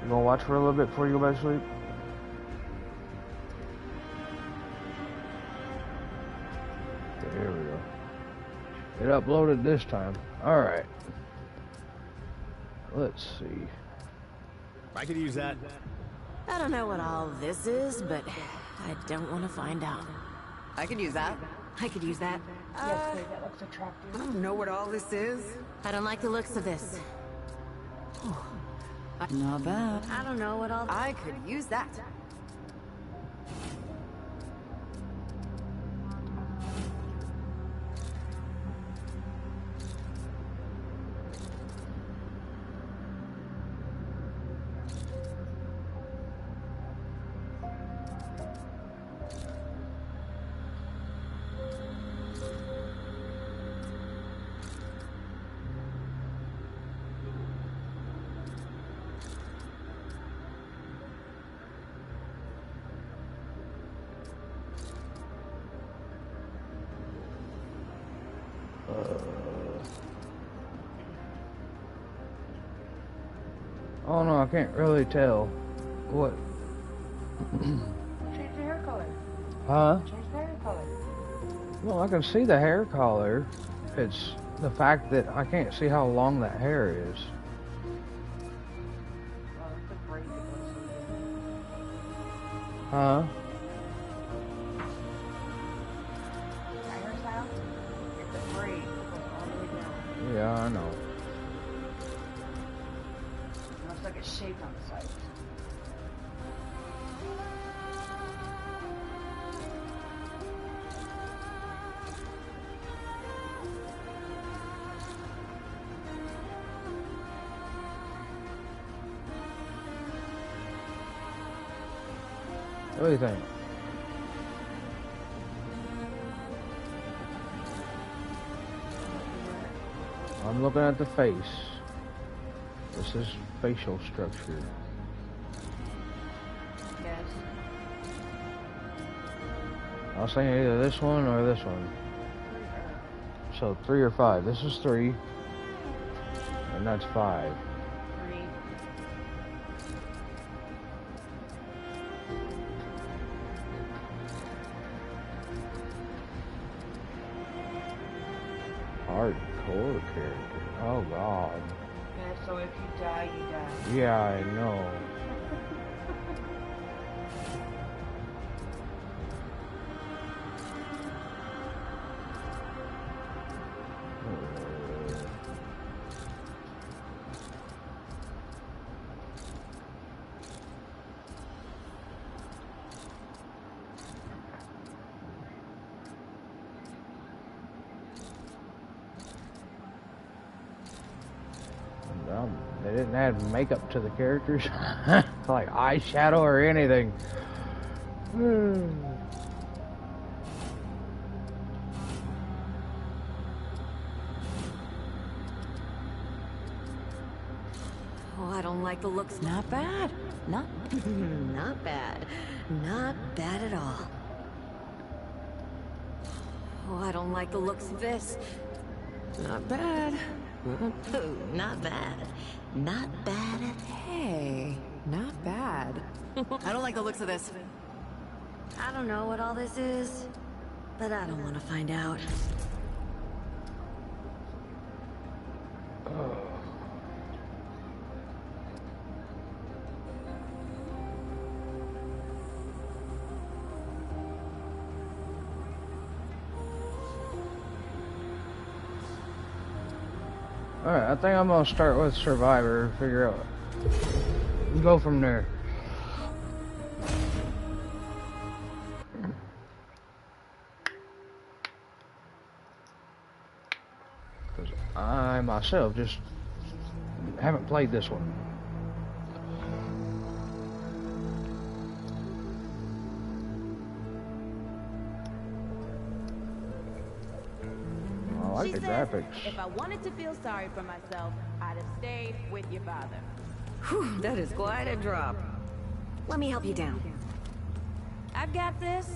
You gonna watch for a little bit before you go back to sleep? There we go. It uploaded this time. Alright. Let's see. I could use that. I don't know what all this is, but I don't want to find out. I could use that. I could use that. Yes, please, that looks attractive. I don't know what all this is. I don't like the looks of this. Not bad. I don't know what all... I could use that. Oh no, I can't really tell. What? Change the hair color. Huh? Change the hair color. Well, I can see the hair color. It's the fact that I can't see how long that hair is. Oh, that's a break. Huh? The hairstyle? It's a braid. It goes all the way down. Yeah, I know. It looks like it's shaped on the side. What do you think? I'm looking at the face. This is facial structure. Yes. I was saying either this one or this one. So 3 or 5. This is 3. And that's 5. 3. Hardcore character. Oh god. Yeah, so if you die, you die. Yeah, I know. Well, they didn't add makeup to the characters, like eyeshadow or anything. Oh, I don't like the looks. Not bad. Not Not bad. Not bad at all. Oh, I don't like the looks of this. not bad. Ooh, not bad. Not bad at Hey, not bad. I don't like the looks of this. I don't know what all this is, but I don't want to find out. Alright, I think I'm gonna start with Survivor, figure out, go from there. Because I myself just haven't played this one. I like the graphics. If I wanted to feel sorry for myself, I'd have stayed with your father. Whew, that is quite a drop. Let me help you down. I've got this.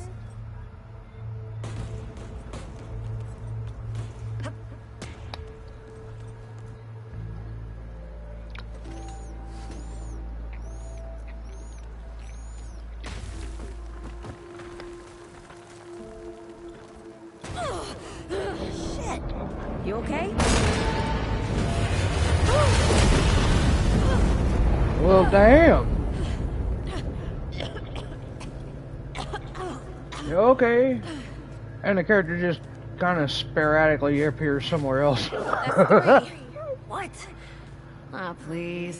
You okay? Well, damn. You okay? And the character just kind of sporadically appears somewhere else. That's 3. What? Ah, please.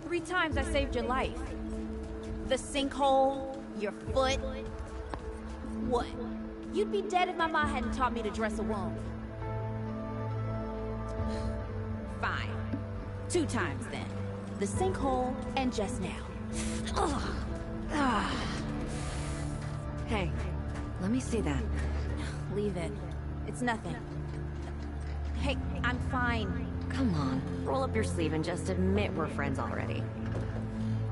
3 times I saved your life. The sinkhole, your foot. What? You'd be dead if my mom hadn't taught me to dress a wound. Fine. 2 times then. The sinkhole and just now. Ugh. Ah. Hey, let me see that. Leave it. It's nothing. Hey, I'm fine. Come on, roll up your sleeve and just admit we're friends already.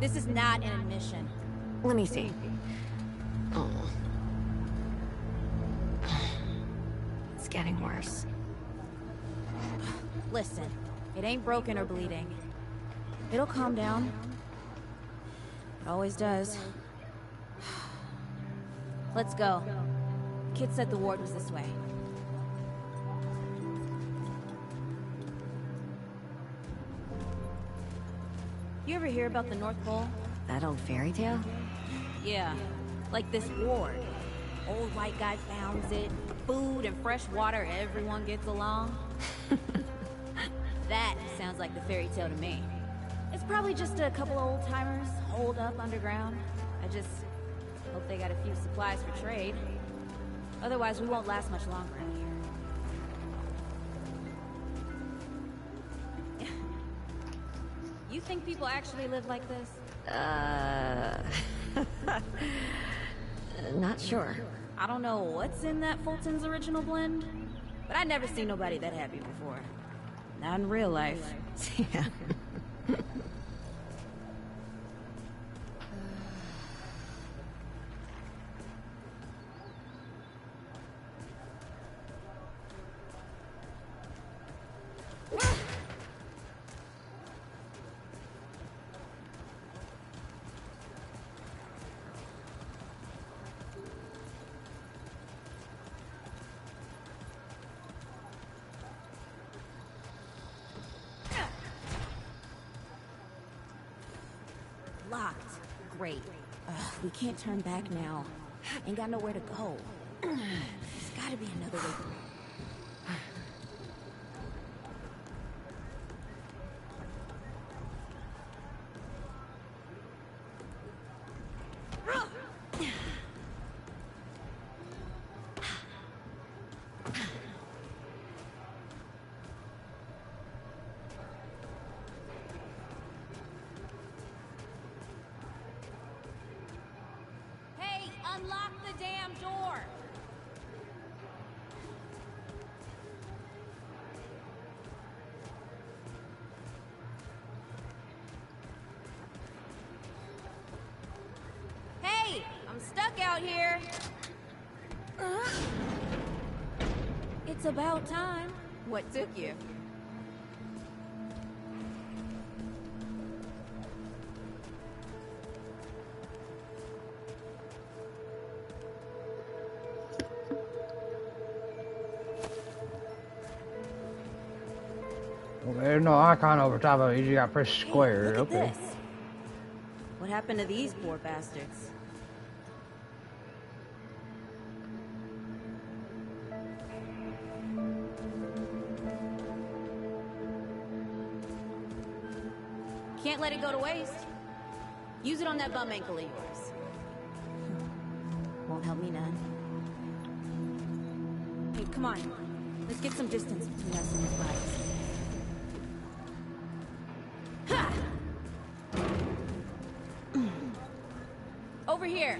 This is not an admission. Let me see. Oh. It's getting worse. Listen, it ain't broken or bleeding. It'll calm down. It always does. Let's go. Kid said the ward was this way. You ever hear about the North Pole? That old fairy tale? Yeah, like this ward. Old white guy founds it. Food and fresh water, everyone gets along. That sounds like the fairy tale to me. It's probably just a couple of old-timers holed up underground. I just hope they got a few supplies for trade. Otherwise, we won't last much longer out here. You think people actually live like this? Not sure. I don't know what's in that Fulton's original blend, but I've never seen nobody that happy before. Not in real life. Yeah. Locked. Great. We can't turn back now. Ain't got nowhere to go. There's gotta be another way. Hey, unlock the damn door! Hey, I'm stuck out here. It's about time. What took you? Well, there's no icon over top of it. You just got to press Hey, square. look at Okay. this. What happened to these poor bastards? Can't let it go to waste. Use it on that bum ankle of yours. Won't help me none. Hey, come on. Let's get some distance between us and these bodies. Ha! Over here.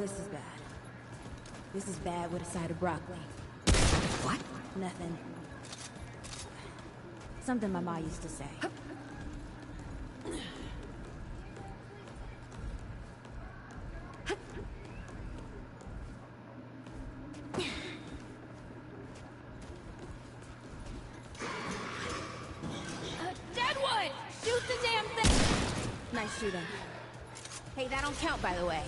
this is bad. This is bad with a side of broccoli. What? Nothing. Something my ma used to say. Deadwood! Shoot the damn thing! Nice shooting. Hey, that don't count, by the way.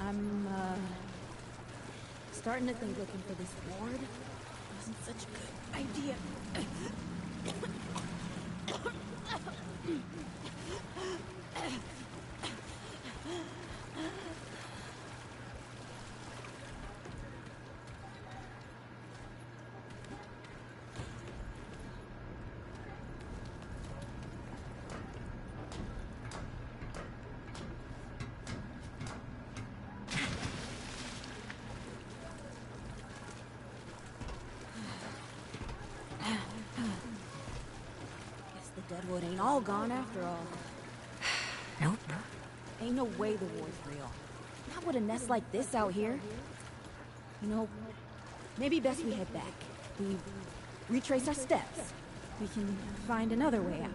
I'm, starting to think looking for this ward wasn't such a good idea. Deadwood ain't all gone after all. Nope. Ain't no way the war's real. Not with a nest like this out here. You know, maybe best we head back. We retrace our steps. We can find another way out.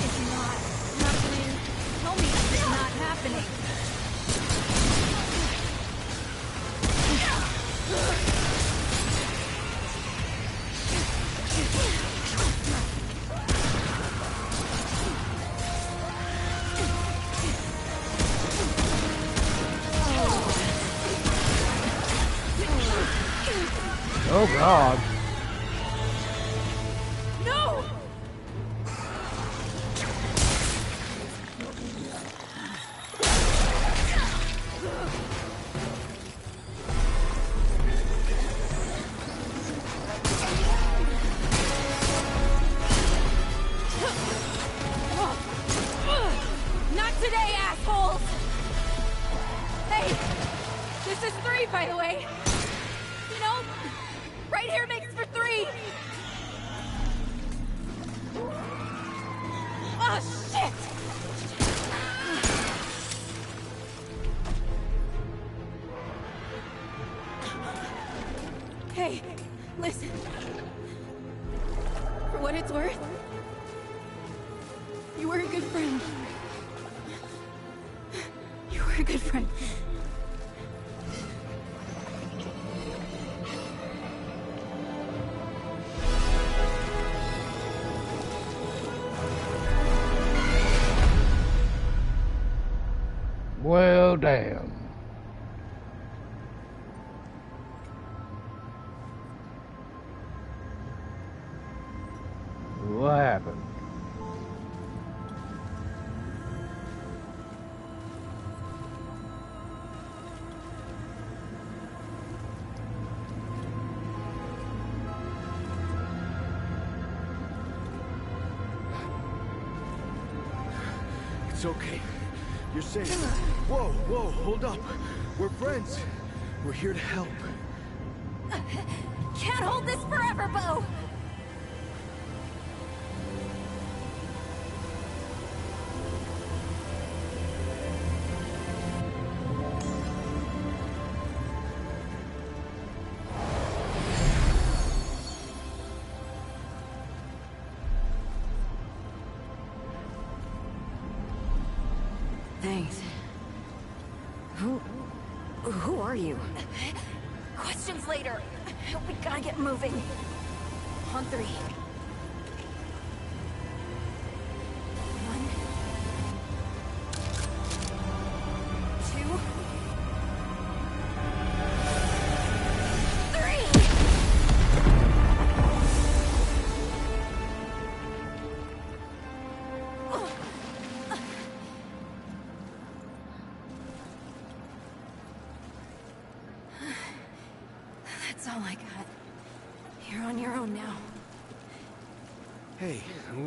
It's not happening. Tell me it's not happening. Oh God. No! Not today, assholes! Hey, this is 3, by the way. You know, right here makes for 3. Oh, shit! Hey, listen. For what it's worth, you were a good friend. You were a good friend. Well, damn. What happened? It's okay. You're safe. Whoa, whoa, hold up. We're friends. We're here to help. Can't hold this forever, Bo! are you? Questions later. We gotta get moving. On 3. 1, 2, 3. That's all I got. You're on your own now. Hey,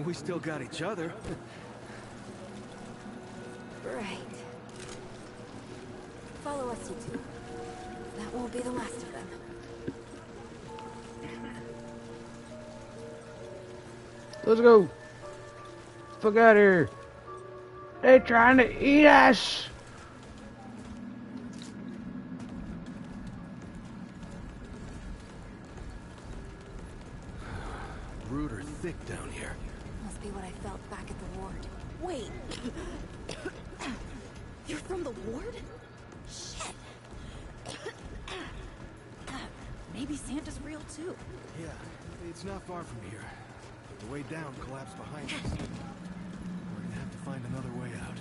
we still got each other. Right. Follow us, you two. That won't be the last of them. Let's go. Fuck out of here. They're trying to eat us. Rude or thick down here. Must be what I felt back at the ward. Wait. You're from the ward? Shit. Maybe Santa's real too. Yeah, it's not far from here. The way down collapsed behind us. We're gonna have to find another way out.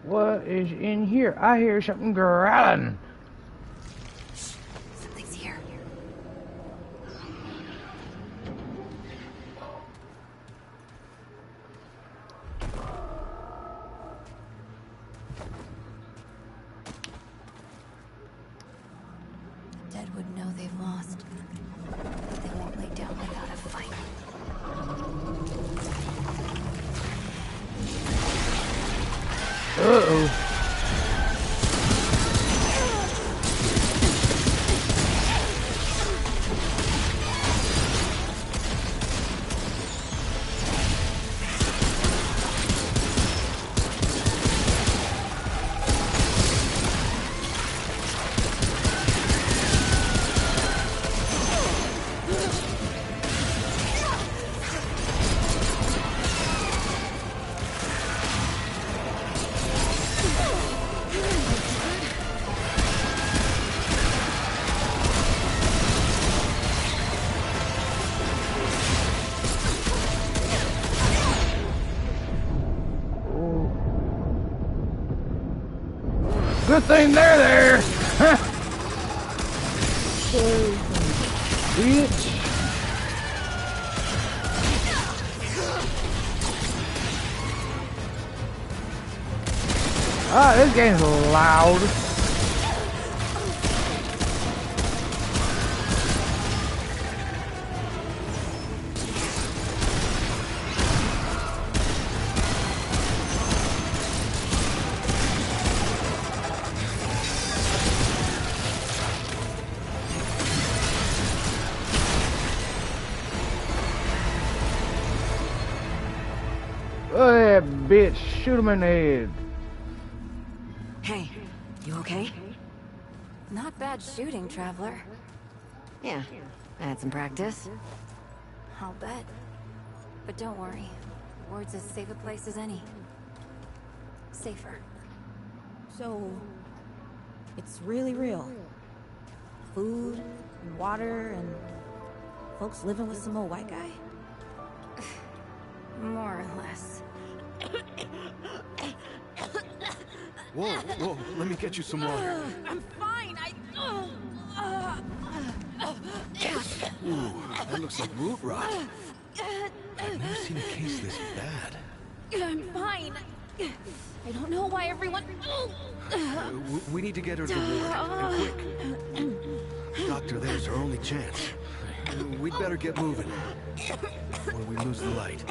What is in here? I hear something growling. Something's here. The dead would know they've lost, but they won't lay down without a fight. Uh-oh. Good thing they're there. Bitch. Ah, this game's loud. Oh, that bitch. Shoot him in the head. Hey, you okay? Not bad shooting, Traveler. Yeah, I had some practice. I'll bet. But don't worry. Ward's as safe a place as any. Safer. So, it's really real. Food, and water, and folks living with some old white guy? More or less. Whoa, whoa, let me get you some water. I'm fine, Ooh, that looks like root rot. I've never seen a case this bad. I'm fine. I don't know why everyone... We need to get her to the ward, and quick. Doctor, there's our only chance. We'd better get moving, or we lose the light.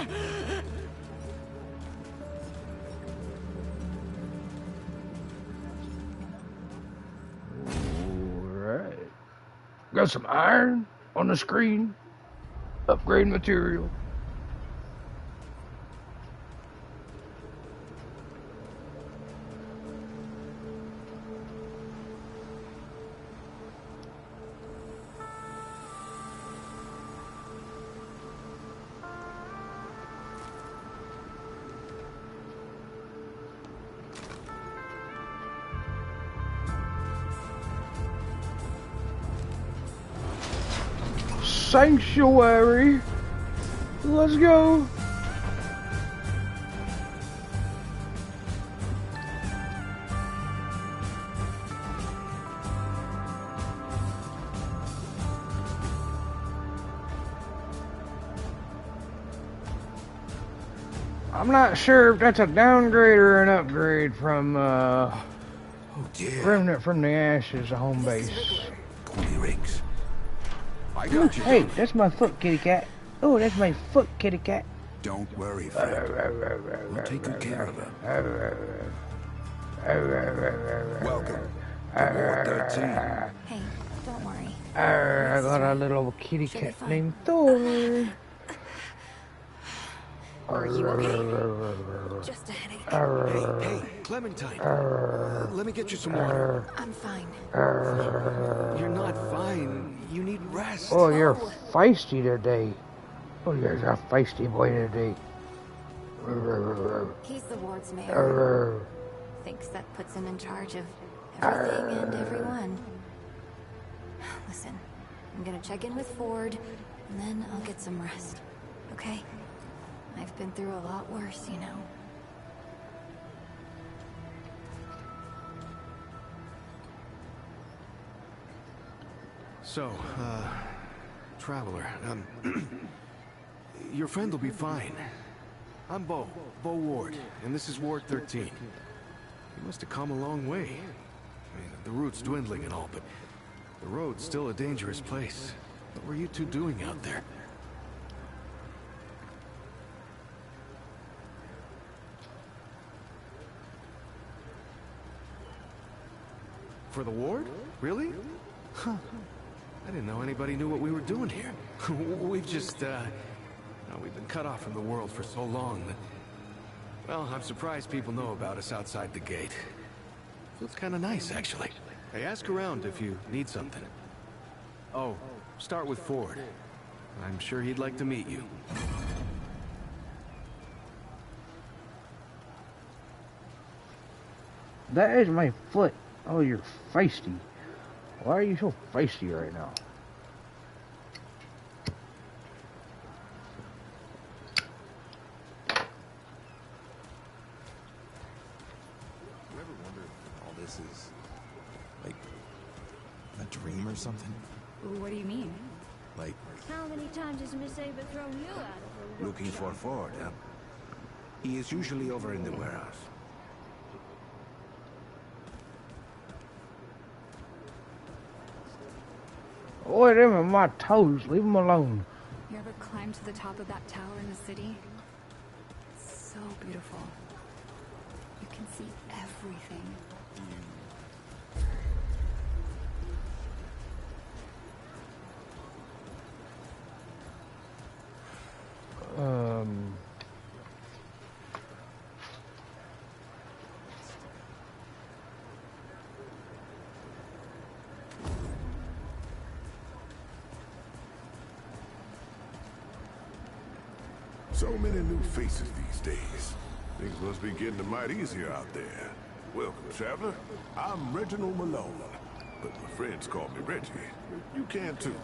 Alright. Got some iron on the screen. Upgrade material. Sanctuary. Let's go. I'm not sure if that's a downgrade or an upgrade from Oh dear. Remnant from the Ashes, a home base. 20 rings. I got you. Hey, that's my foot, kitty cat. Oh, that's my foot, kitty cat. Don't worry, friend. We'll take good care of her. Welcome to Ward 13. Hey, don't worry. I got a little kitty She'll be cat fine. named Thor. Are you okay? Just a headache. Hey, Clementine. Let me get you some water. I'm fine. You're not fine. You need rest. Oh, you're feisty today. Oh, you're a feisty boy today. He's the ward's mayor. Oh, Thinks that puts him in charge of everything and everyone. Listen, I'm gonna check in with Ford, and then I'll get some rest. Okay? I've been through a lot worse, you know. So, Traveler, your friend will be fine. I'm Bo Ward, and this is Ward 13. You must have come a long way. I mean, the route's dwindling and all, but the road's still a dangerous place. What were you two doing out there? For the ward? Really? Huh. I didn't know anybody knew what we were doing here. We've just, we've been cut off from the world for so long that... Well, I'm surprised people know about us outside the gate. Feels kind of nice, actually. Hey, ask around if you need something. Oh, start with Ford. I'm sure he'd like to meet you. that is my foot. Oh, you're feisty. Why are you so feisty right now? You ever wonder if all this is like a dream or something? What do you mean? Like, How many times has Miss Ava thrown you out of her? looking for Ford, huh? He is usually over in the warehouse. Boy, them are my toes. Leave them alone. You ever climbed to the top of that tower in the city? It's so beautiful. You can see everything. So many new faces these days. Things must be getting a mite easier out there. Welcome, traveler. I'm Reginald Malone, but my friends call me Reggie. You can too.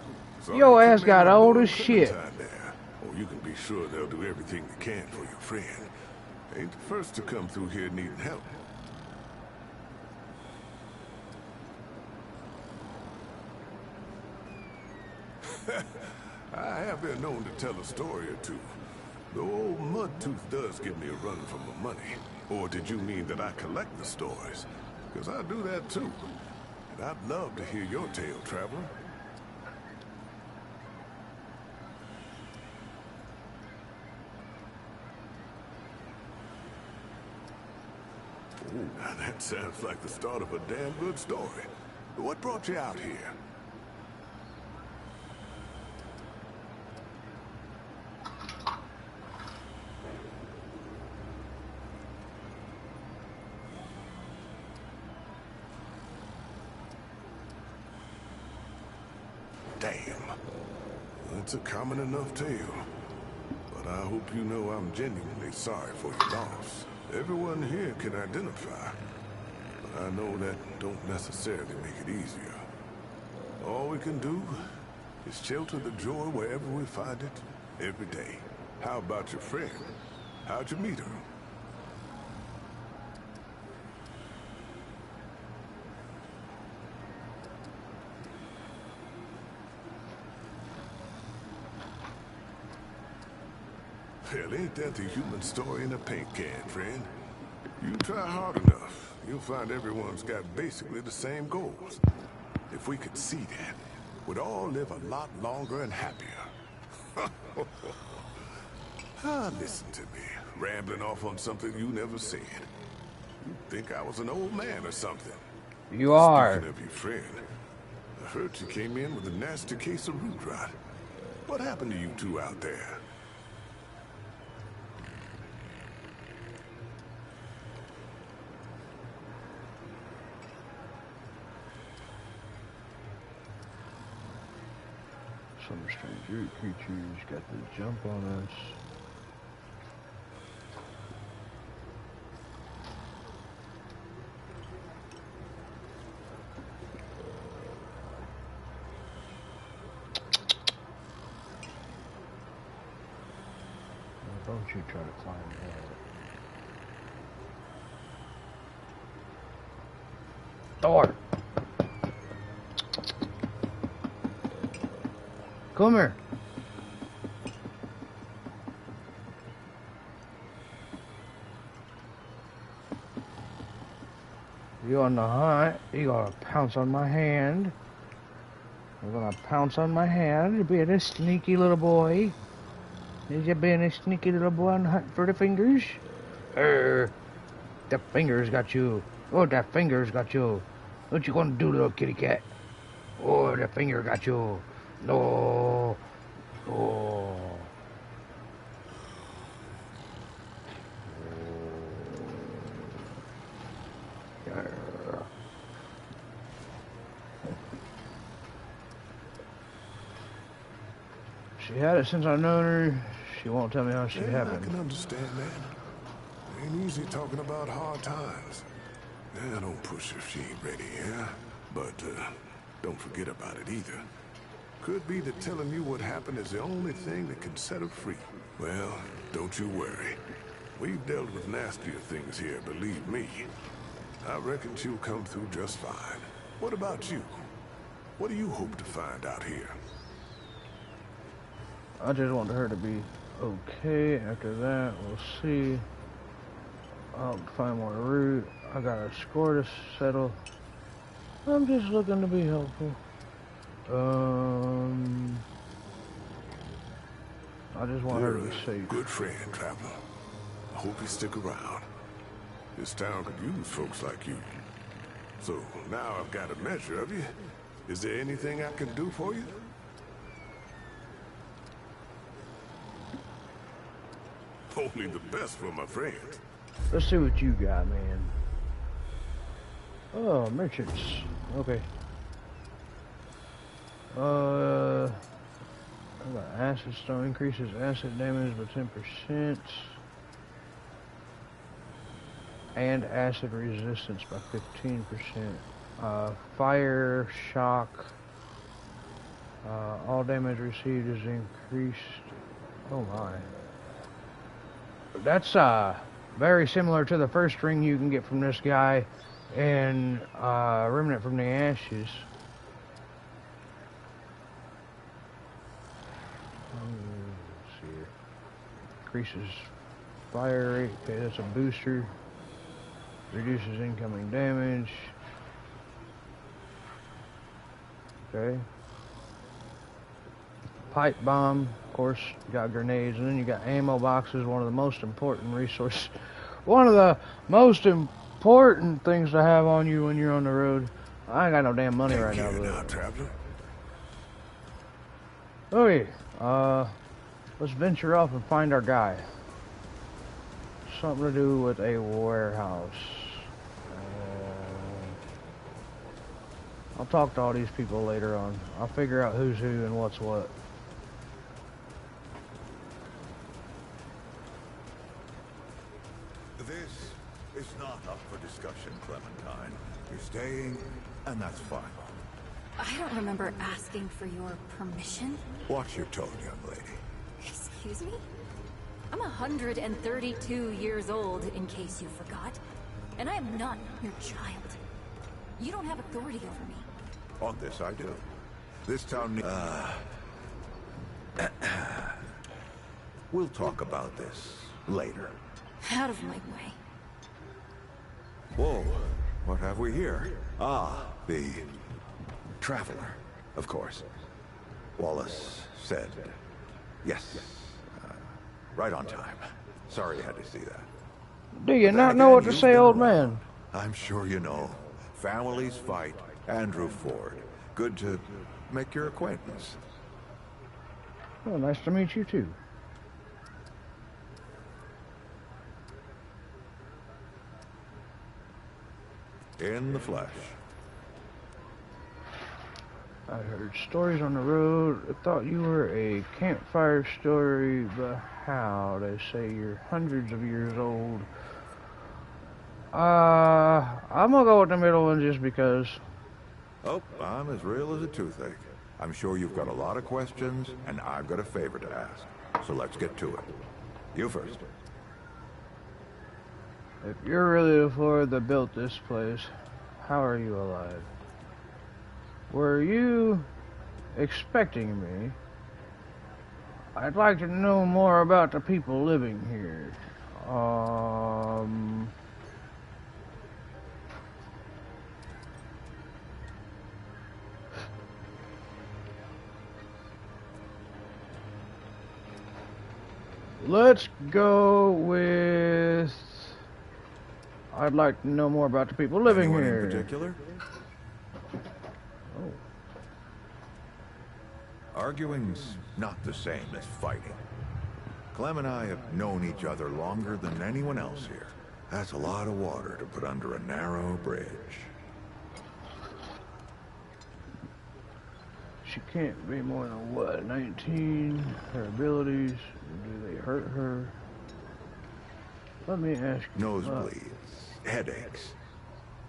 So Your you ass can got make old more as shit. Clementine there, or you can be sure they'll do everything they can for your friend. Ain't the first to come through here needing help. I have been known to tell a story or two. The old Mudtooth does give me a run for my money. Or did you mean that I collect the stories? Because I do that too. And I'd love to hear your tale, traveler. Ooh, now that sounds like the start of a damn good story. What brought you out here? Damn. That's a common enough tale. But I hope you know I'm genuinely sorry for your loss. Everyone here can identify. But I know that don't necessarily make it easier. All we can do is shelter the joy wherever we find it, every day. How about your friend? How'd you meet her? Hell, ain't that the human story in a paint can, friend? You try hard enough, you'll find everyone's got basically the same goals. If we could see that, we'd all live a lot longer and happier. Listen to me, rambling off on something you never said. You think I was an old man or something. You are. Speaking of your friend, I heard you came in with a nasty case of root rot. What happened to you two out there? Some strange creatures got the jump on us. Don't you try to climb that. Thor! Come here. You on the hunt? You gonna pounce on my hand? You're gonna pounce on my hand? You being a sneaky little boy? Is you being a sneaky little boy on the hunt for the fingers? The fingers got you. Oh, the fingers got you. What you gonna do, little kitty cat? Oh, the finger got you. No. Oh. She had it since I known her. She won't tell me how she Yeah, happened. I can understand that. Ain't easy talking about hard times. Yeah, don't push if she ain't ready, yeah? But, don't forget about it either. Could be that telling you what happened is the only thing that can set her free. Well, don't you worry. We've dealt with nastier things here, believe me. I reckon she'll come through just fine. What about you? What do you hope to find out here? I just want her to be okay. After that, we'll see. I'll find more route. I got a score to settle. I'm just looking to be helpful. I just want her to be safe. Good friend, traveler. I hope you stick around. This town could use folks like you. So now I've got a measure of you. Is there anything I can do for you? Only the best for my friends. Let's see what you got, man. Oh, merchants. Okay. I got acid stone, increases acid damage by 10%. And acid resistance by 15%. Fire, shock. All damage received is increased. Oh my. That's very similar to the first ring you can get from this guy in Remnant from the Ashes. Let's see here. Increases fire rate. Okay, that's a booster. Reduces incoming damage. Okay. Pipe bomb, of course, you got grenades, and then you got ammo boxes, one of the most important resources. One of the most important things to have on you when you're on the road. I ain't got no damn money right now, traveler. Okay, let's venture off and find our guy. Something to do with a warehouse. I'll talk to all these people later on. I'll figure out who's who and what's what. This is not up for discussion, Clementine. You're staying, and that's fine. I don't remember asking for your permission. Watch your tone, young lady. Excuse me? I'm 132 years old, in case you forgot. And I am not your child. You don't have authority over me. On this I do. This town we'll talk about this later. Out of my way. Whoa, what have we here? Ah, the traveler, of course. Wallace said yes. Right on time. Sorry you had to see that. Do you not know what to say, old man? I'm sure you know. Families fight. Andrew Ford. Good to make your acquaintance. Well, nice to meet you too. In the flesh. I heard stories on the road. I thought you were a campfire story, but how? They say you're hundreds of years old. I'm gonna go with the middle one just because. Oh, I'm as real as a toothache. I'm sure you've got a lot of questions, and I've got a favor to ask. So let's get to it. You first. If you're really the Ford that built this place, how are you alive? Were you expecting me? I'd like to know more about the people living here. Let's go with... I'd like to know more about the people living Anyone here. in particular? Oh. Arguing's not the same as fighting. Clem and I have known each other longer than anyone else here. That's a lot of water to put under a narrow bridge. She can't be more than, what, 19? Her abilities, do they hurt her? Let me ask you. Nosebleeds, headaches,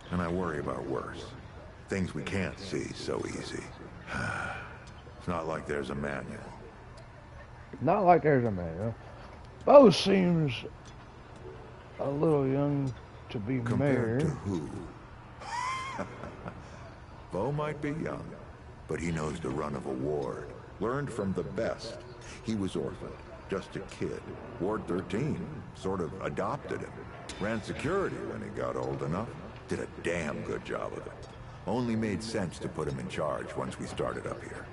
and I worry about worse. Things we can't see so easy. It's not like there's a manual. Not like there's a manual. Bo seems a little young to be Compared married. to who? Bo might be young, but he knows the run of a ward. Learned from the best. He was orphaned, just a kid. Ward 13 sort of adopted him. Ran security when he got old enough. Did a damn good job of it. Only made sense to put him in charge once we started up here.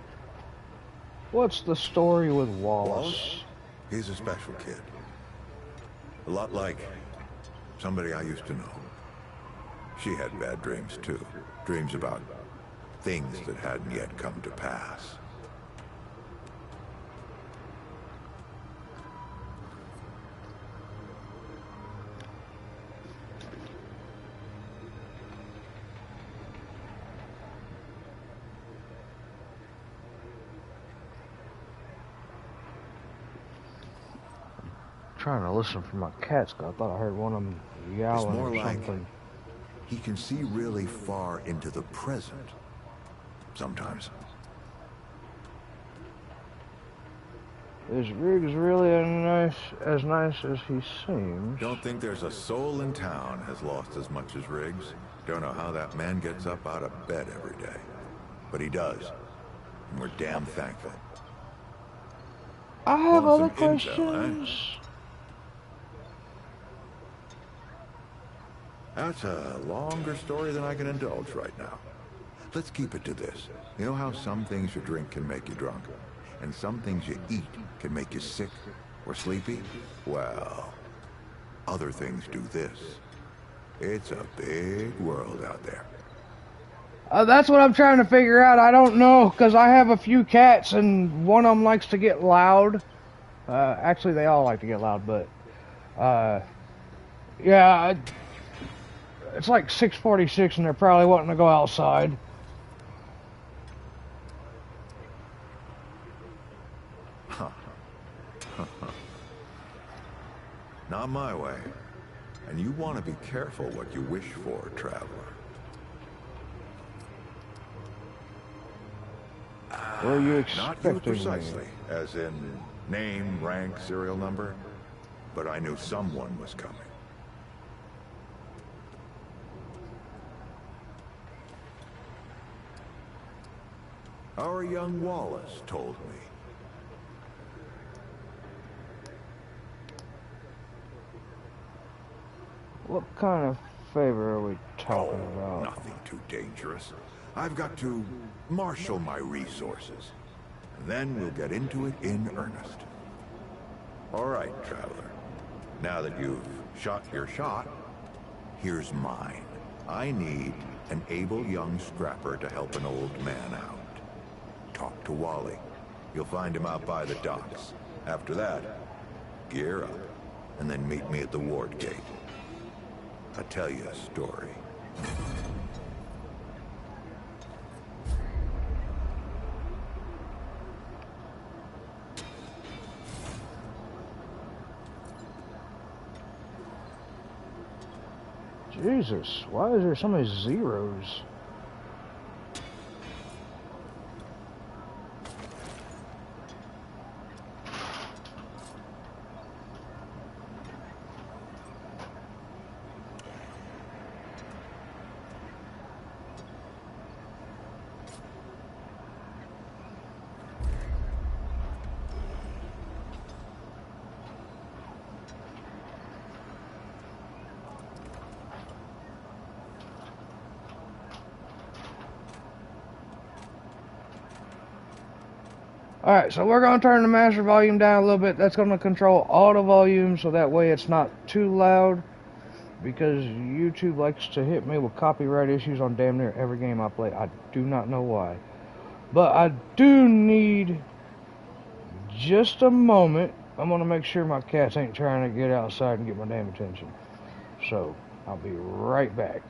What's the story with Wallace? Wallace? He's a special kid. A lot like somebody I used to know. She had bad dreams too. Dreams about things that hadn't yet come to pass. Trying to listen for my cats, 'cause I thought I heard one of them yowling It's more or like something. he can see really far into the present. Sometimes. Is Riggs really as nice as he seems? Don't think there's a soul in town has lost as much as Riggs. Don't know how that man gets up out of bed every day. But he does. And we're damn thankful. I have Want other some intel, questions. That's a longer story than I can indulge right now. Let's keep it to this. You know how some things you drink can make you drunk? And some things you eat can make you sick or sleepy? Well, other things do this. It's a big world out there. That's what I'm trying to figure out. I don't know, because I have a few cats, and one of them likes to get loud. Actually, they all like to get loud, but... yeah, it's like 6:46, and they're probably wanting to go outside. Not my way. And you want to be careful what you wish for, traveler. Were you Not expecting you precisely, me? as in name, rank, serial number, but I knew someone was coming. Our young Wallace told me. What kind of favor are we talking about? Nothing too dangerous. I've got to marshal my resources. And then we'll get into it in earnest. All right, traveler. Now that you've shot your shot, here's mine. I need an able young scrapper to help an old man out. Talk to Wally. You'll find him out by the docks. After that, gear up, and then meet me at the ward gate. I'll tell you a story. Jesus, why is there so many zeros? Alright, so we're going to turn the master volume down a little bit. That's going to control all the volume, so that way it's not too loud. Because YouTube likes to hit me with copyright issues on damn near every game I play. I do not know why. But I do need just a moment. I'm going to make sure my cats ain't trying to get outside and get my damn attention. So, I'll be right back.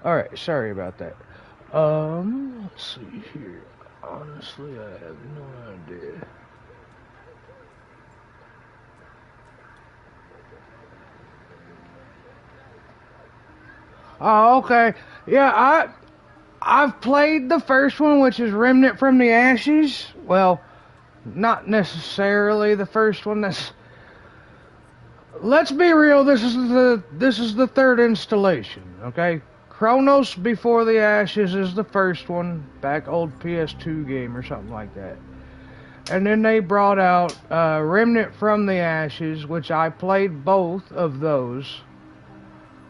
Alright, sorry about that. Let's see here. Honestly, I have no idea. Oh, okay. Yeah, I've played the first one, which is Remnant from the Ashes. Well, not necessarily the first one. Let's be real. This is the third installation. Okay, Chronos Before the Ashes is the first one, back old PS2 game or something like that. And then they brought out Remnant from the Ashes, which I played both of those.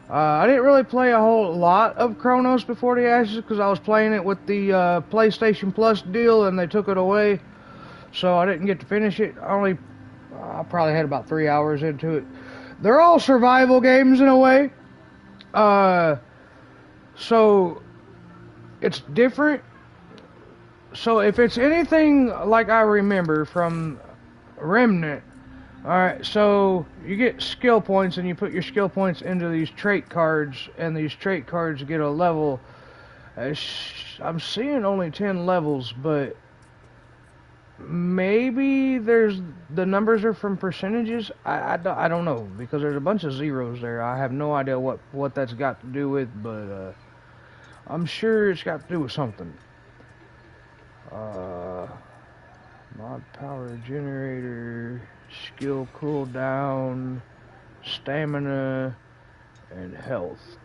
I didn't really play a whole lot of Chronos Before the Ashes because I was playing it with the PlayStation Plus deal and they took it away. So I didn't get to finish it. I probably had about 3 hours into it. They're all survival games in a way. So it's different. So if it's anything like I remember from Remnant, alright, so you get skill points and you put your skill points into these trait cards, and these trait cards get a level. I'm seeing only 10 levels, but maybe the numbers are from percentages. I don't know, because there's a bunch of zeros there. I have no idea what that's got to do with, but I'm sure it's got to do with something. Mod power generator, skill cooldown, stamina, and health.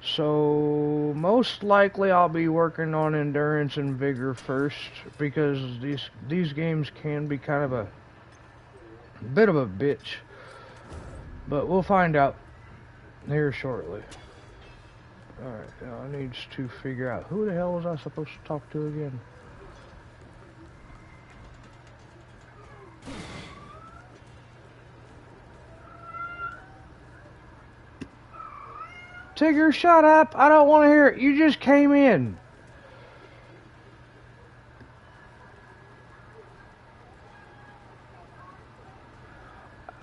So most likely I'll be working on endurance and vigor first, because these games can be kind of a bit of a bitch. But we'll find out here shortly. Alright, now I need to figure out who the hell was I supposed to talk to again? Tigger, shut up! I don't want to hear it. You just came in.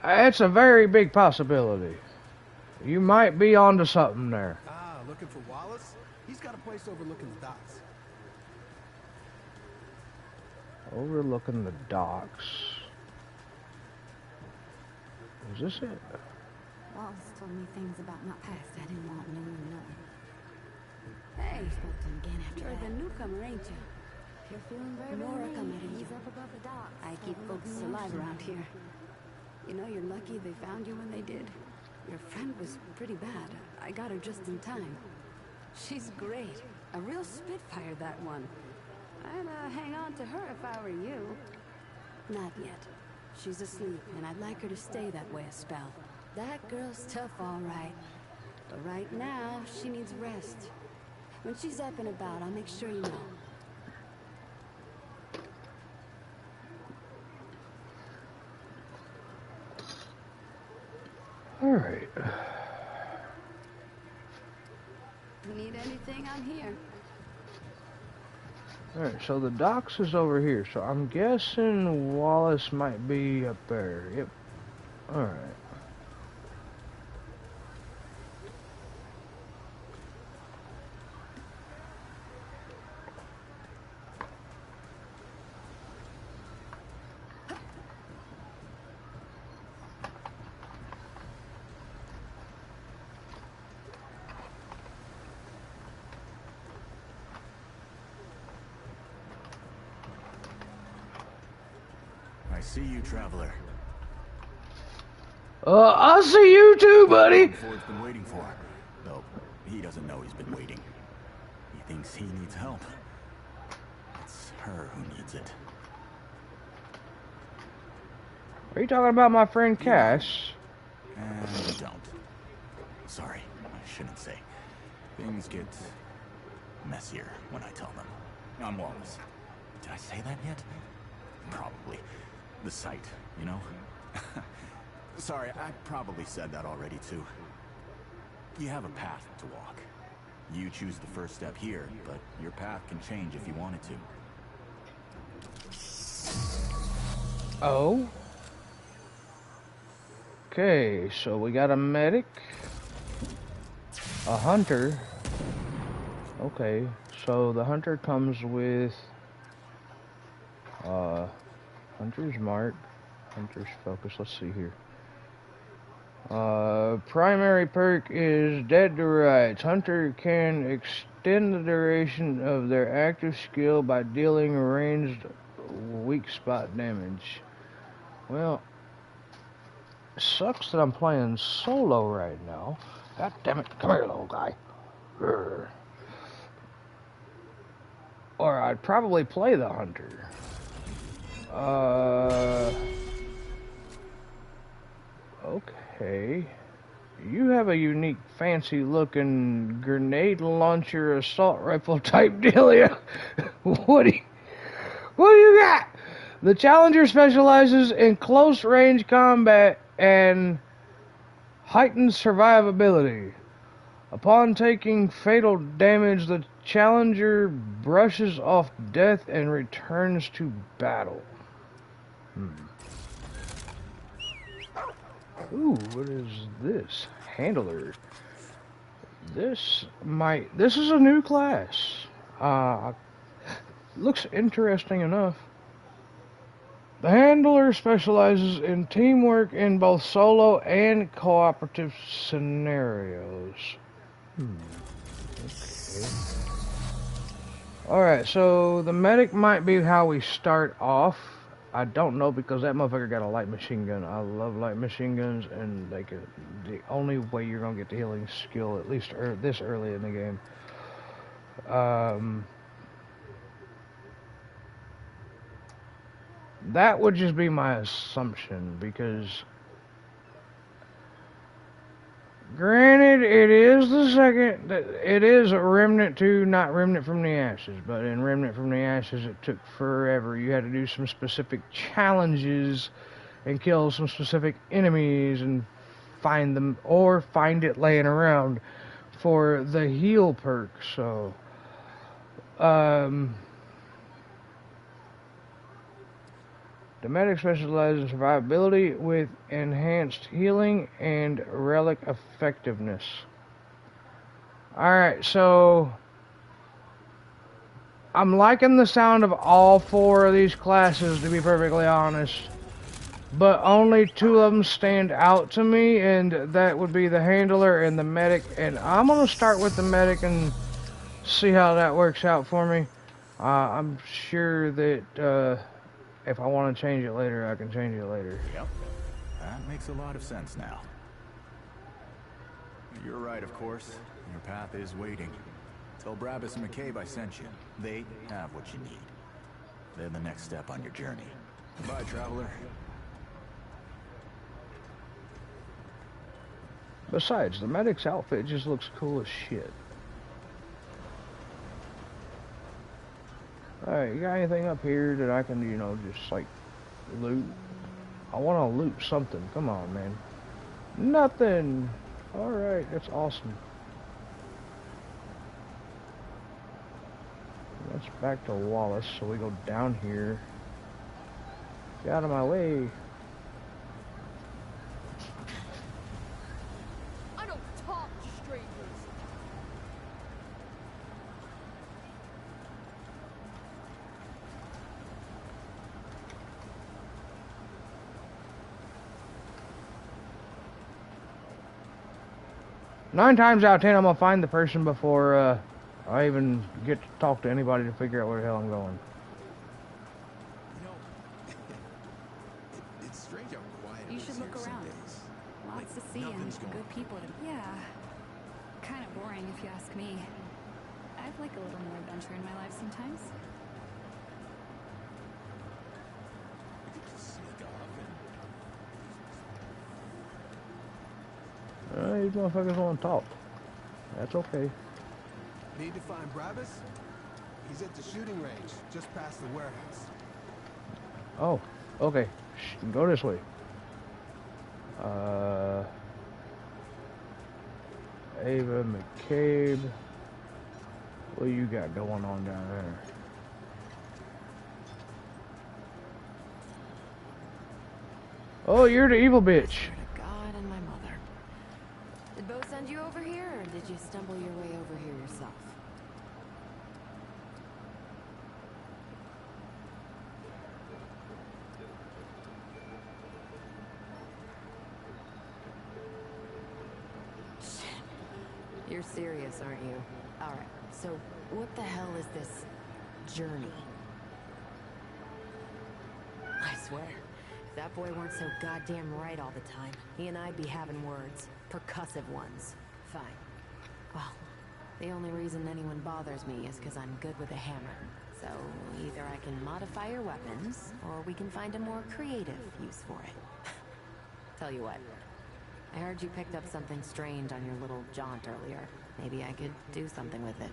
It's a very big possibility. You might be onto something there. Ah, looking for Wallace? He's got a place overlooking the docks. Overlooking the docks. Is this it? Wallace told me things about my past I didn't want to know. Hey, spoke to him again after that. You're the newcomer, ain't you? If you're feeling very Nora come at you. Up above the docks. I keep folks alive around here. You know, you're lucky they found you when they did. Your friend was pretty bad. I got her just in time. She's great. A real spitfire, that one. I'd hang on to her if I were you. Not yet. She's asleep, and I'd like her to stay that way a spell. That girl's tough, all right. But right now, she needs rest. When she's up and about, I'll make sure you know. All right. You need anything, I'm here. All right, so the docks is over here. So I'm guessing Wallace might be up there. Yep. All right. I see you, traveler. I see you too, buddy. Ford's been waiting for. Though he doesn't know he's been waiting. He thinks he needs help. It's her who needs it. Are you talking about my friend Cash? And don't. Sorry, I shouldn't say. Things get messier when I tell them. I'm Wallace. Did I say that yet? Probably. The site, you know? Sorry, I probably said that already too. You have a path to walk. You choose the first step here, but your path can change if you wanted to. Oh. Okay, so we got a medic, a hunter, Okay, so the hunter comes with hunter's mark, hunter's focus. Let's see here. Primary perk is Dead to Rights. Hunter can extend the duration of their active skill by dealing ranged weak spot damage. Well, it sucks that I'm playing solo right now. God damn it, come here, little guy. Grr. Or I'd probably play the hunter. Okay. You have a unique, fancy-looking grenade launcher assault rifle type dealio. What do you got? The Challenger specializes in close-range combat and heightened survivability. Upon taking fatal damage, the Challenger brushes off death and returns to battle. Ooh, what is this? Handler. This is a new class. Looks interesting enough. The Handler specializes in teamwork in both solo and cooperative scenarios. Okay. Alright, so the medic might be how we start off. I don't know because that motherfucker got a light machine gun. I love light machine guns, and the only way you're gonna get the healing skill, at least this early in the game. That would just be my assumption, because granted, it is it is a Remnant 2, not Remnant from the Ashes, but in Remnant from the Ashes it took forever. You had to do some specific challenges and kill some specific enemies and find them, or find it laying around for the heal perk. So the medic specializes in survivability with enhanced healing and relic effectiveness. Alright, so I'm liking the sound of all four of these classes, to be perfectly honest. But only two of them stand out to me, and that would be the Handler and the Medic. And I'm going to start with the Medic and see how that works out for me. I'm sure that if I want to change it later, I can change it later. Yep, that makes a lot of sense now. You're right, of course. Your path is waiting. Tell Brabus and McCabe I sent you. They have what you need. They're the next step on your journey. Goodbye, traveler. Besides, the Medic's outfit just looks cool as shit. Alright, you got anything up here that I can, you know, just like loot? I want to loot something. Come on, man. Nothing. Alright, that's awesome. Let's back to Wallace, so we go down here. Get out of my way. I don't talk to strangers. Nine times out of 10, I'm gonna find the person before I even get to talk to anybody to figure out where the hell I'm going. You know, it's strange how quiet You it is should here look some around. days. Lots to Like, see and nothing's going good people to... Yeah. Kind of boring if you ask me. I'd like a little more adventure in my life sometimes. You could just sneak off and... These motherfuckers want to talk. That's okay. Need to find Brabus? He's at the shooting range, just past the warehouse. Oh, okay. Go this way. Ava McCabe. What you got going on down there? Oh, you're the evil bitch. God and my mother. Did Bo send you over here, or did you stumble your way over here yourself? You're serious, aren't you? Alright, so what the hell is this journey? I swear, if that boy weren't so goddamn right all the time, he and I'd be having words. Percussive ones. Fine. Well, the only reason anyone bothers me is because I'm good with a hammer. So, either I can modify your weapons, or we can find a more creative use for it. Tell you what, I heard you picked up something strange on your little jaunt earlier. Maybe I could do something with it.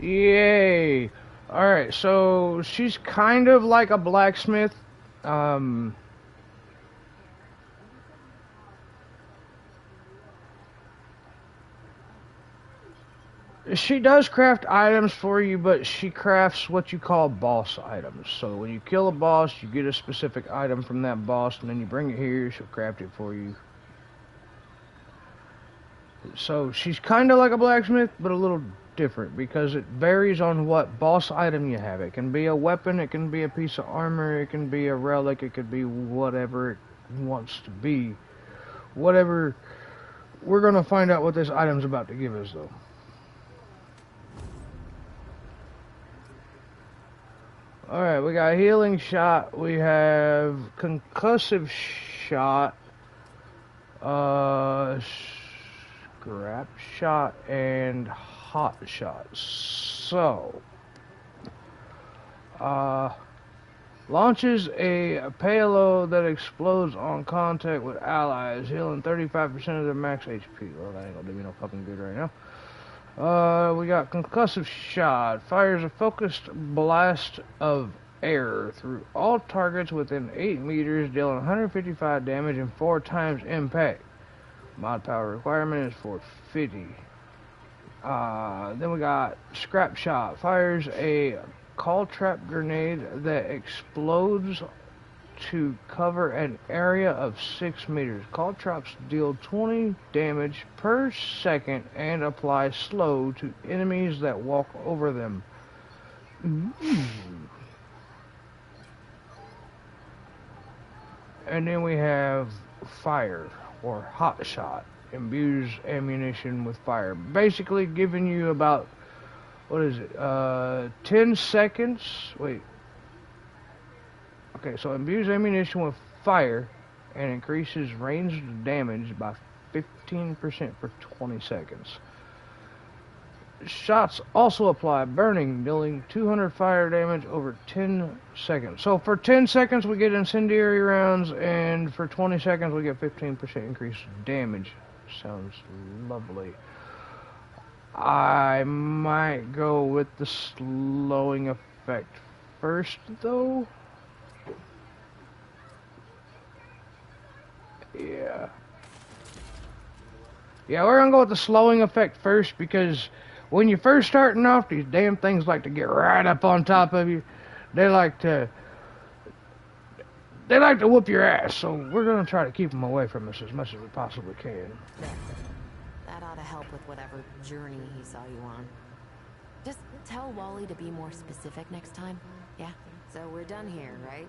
Yay! Alright, so she's kind of like a blacksmith. She does craft items for you, but she crafts what you call boss items. So when you kill a boss, you get a specific item from that boss, and then you bring it here, she'll craft it for you. So she's kind of like a blacksmith, but a little different, because it varies on what boss item you have. It can be a weapon, it can be a piece of armor, it can be a relic, it could be whatever it wants to be. Whatever. We're going to find out what this item's about to give us, though. Alright, we got healing shot, we have concussive shot, scrap shot, and hot shot. So, launches a payload that explodes on contact with allies, healing 35% of their max HP. Well, that ain't gonna do me no fucking good right now. We got concussive shot. Fires a focused blast of air through all targets within 8 meters, dealing 155 damage and 4 times impact. Mod power requirement is 450. Then we got scrap shot. Fires a call trap grenade that explodes to cover an area of 6 meters. Call traps deal 20 damage per second and apply slow to enemies that walk over them. And then we have fire, or hot shot. Imbues ammunition with fire. Basically giving you about, what is it, 10 seconds? Wait. Okay, so imbues ammunition with fire and increases ranged damage by 15% for 20 seconds. Shots also apply burning, dealing 200 fire damage over 10 seconds. So for 10 seconds we get incendiary rounds, and for 20 seconds we get 15% increased damage. Sounds lovely. I might go with the slowing effect first, though. Yeah, we're gonna go with the slowing effect first, because when you're first starting off, these damn things like to get right up on top of you. They like to whoop your ass, so we're gonna try to keep them away from us as much as we possibly can. That ought to help with whatever journey he saw you on. Just tell Wally to be more specific next time, yeah? So we're done here, right?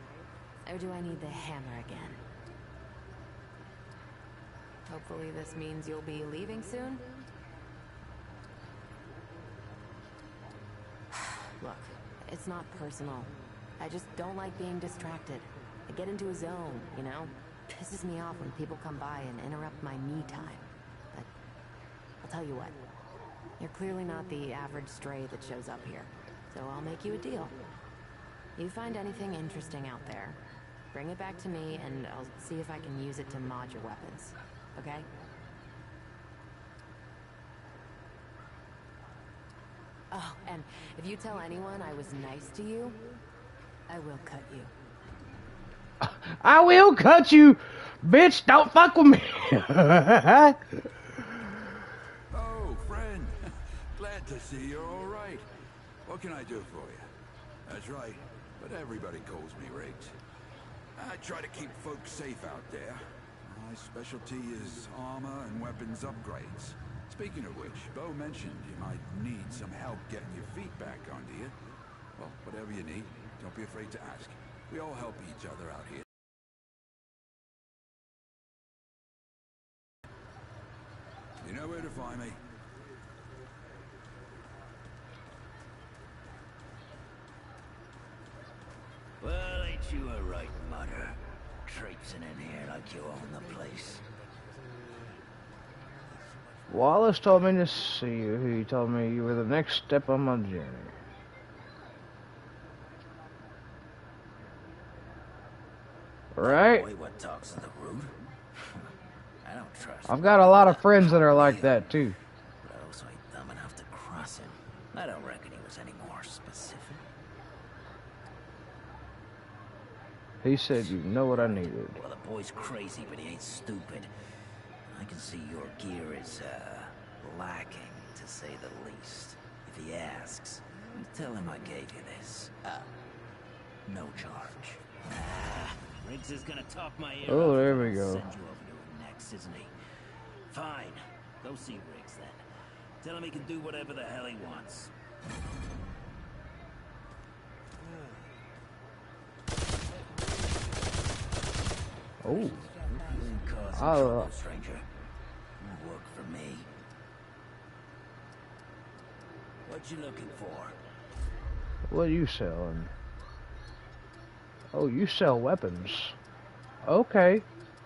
Or do I need the hammer again? Hopefully this means you'll be leaving soon? Look, it's not personal. I just don't like being distracted. I get into a zone, you know? Pisses me off when people come by and interrupt my me time. But I'll tell you what. You're clearly not the average stray that shows up here. So I'll make you a deal. You find anything interesting out there, bring it back to me and I'll see if I can use it to mod your weapons. Okay? Oh, and if you tell anyone I was nice to you, I will cut you. I will cut you! Bitch, don't fuck with me! Oh, friend. Glad to see you're alright. What can I do for you? That's right, but everybody calls me Riggs. I try to keep folks safe out there. My specialty is armor and weapons upgrades. Speaking of which, Bo mentioned you might need some help getting your feet back under you. Well, whatever you need, don't be afraid to ask. We all help each other out here. where to find me. Well, ain't you a right mutter? Traipsing in here like you own the place. Wallace told me to see you. He told me you were the next step on my journey. Right? Boy, what talks of the root? I don't trust. I've got a lot of friends that are like that too. But I also ain't dumb enough to cross him. I don't reckon he was any more specific. He said you know what I needed. Well, the boy's crazy, but he ain't stupid. I can see your gear is, lacking, to say the least. If he asks, tell him I gave you this. No charge. Riggs is gonna talk my ear Oh, off. there we go. Send you over to him next, isn't he? Fine. Go see Riggs then. Tell him he can do whatever the hell he wants. Oh. Trouble, stranger. You work for me. What you looking for? What are you selling? Oh, you sell weapons. Okay.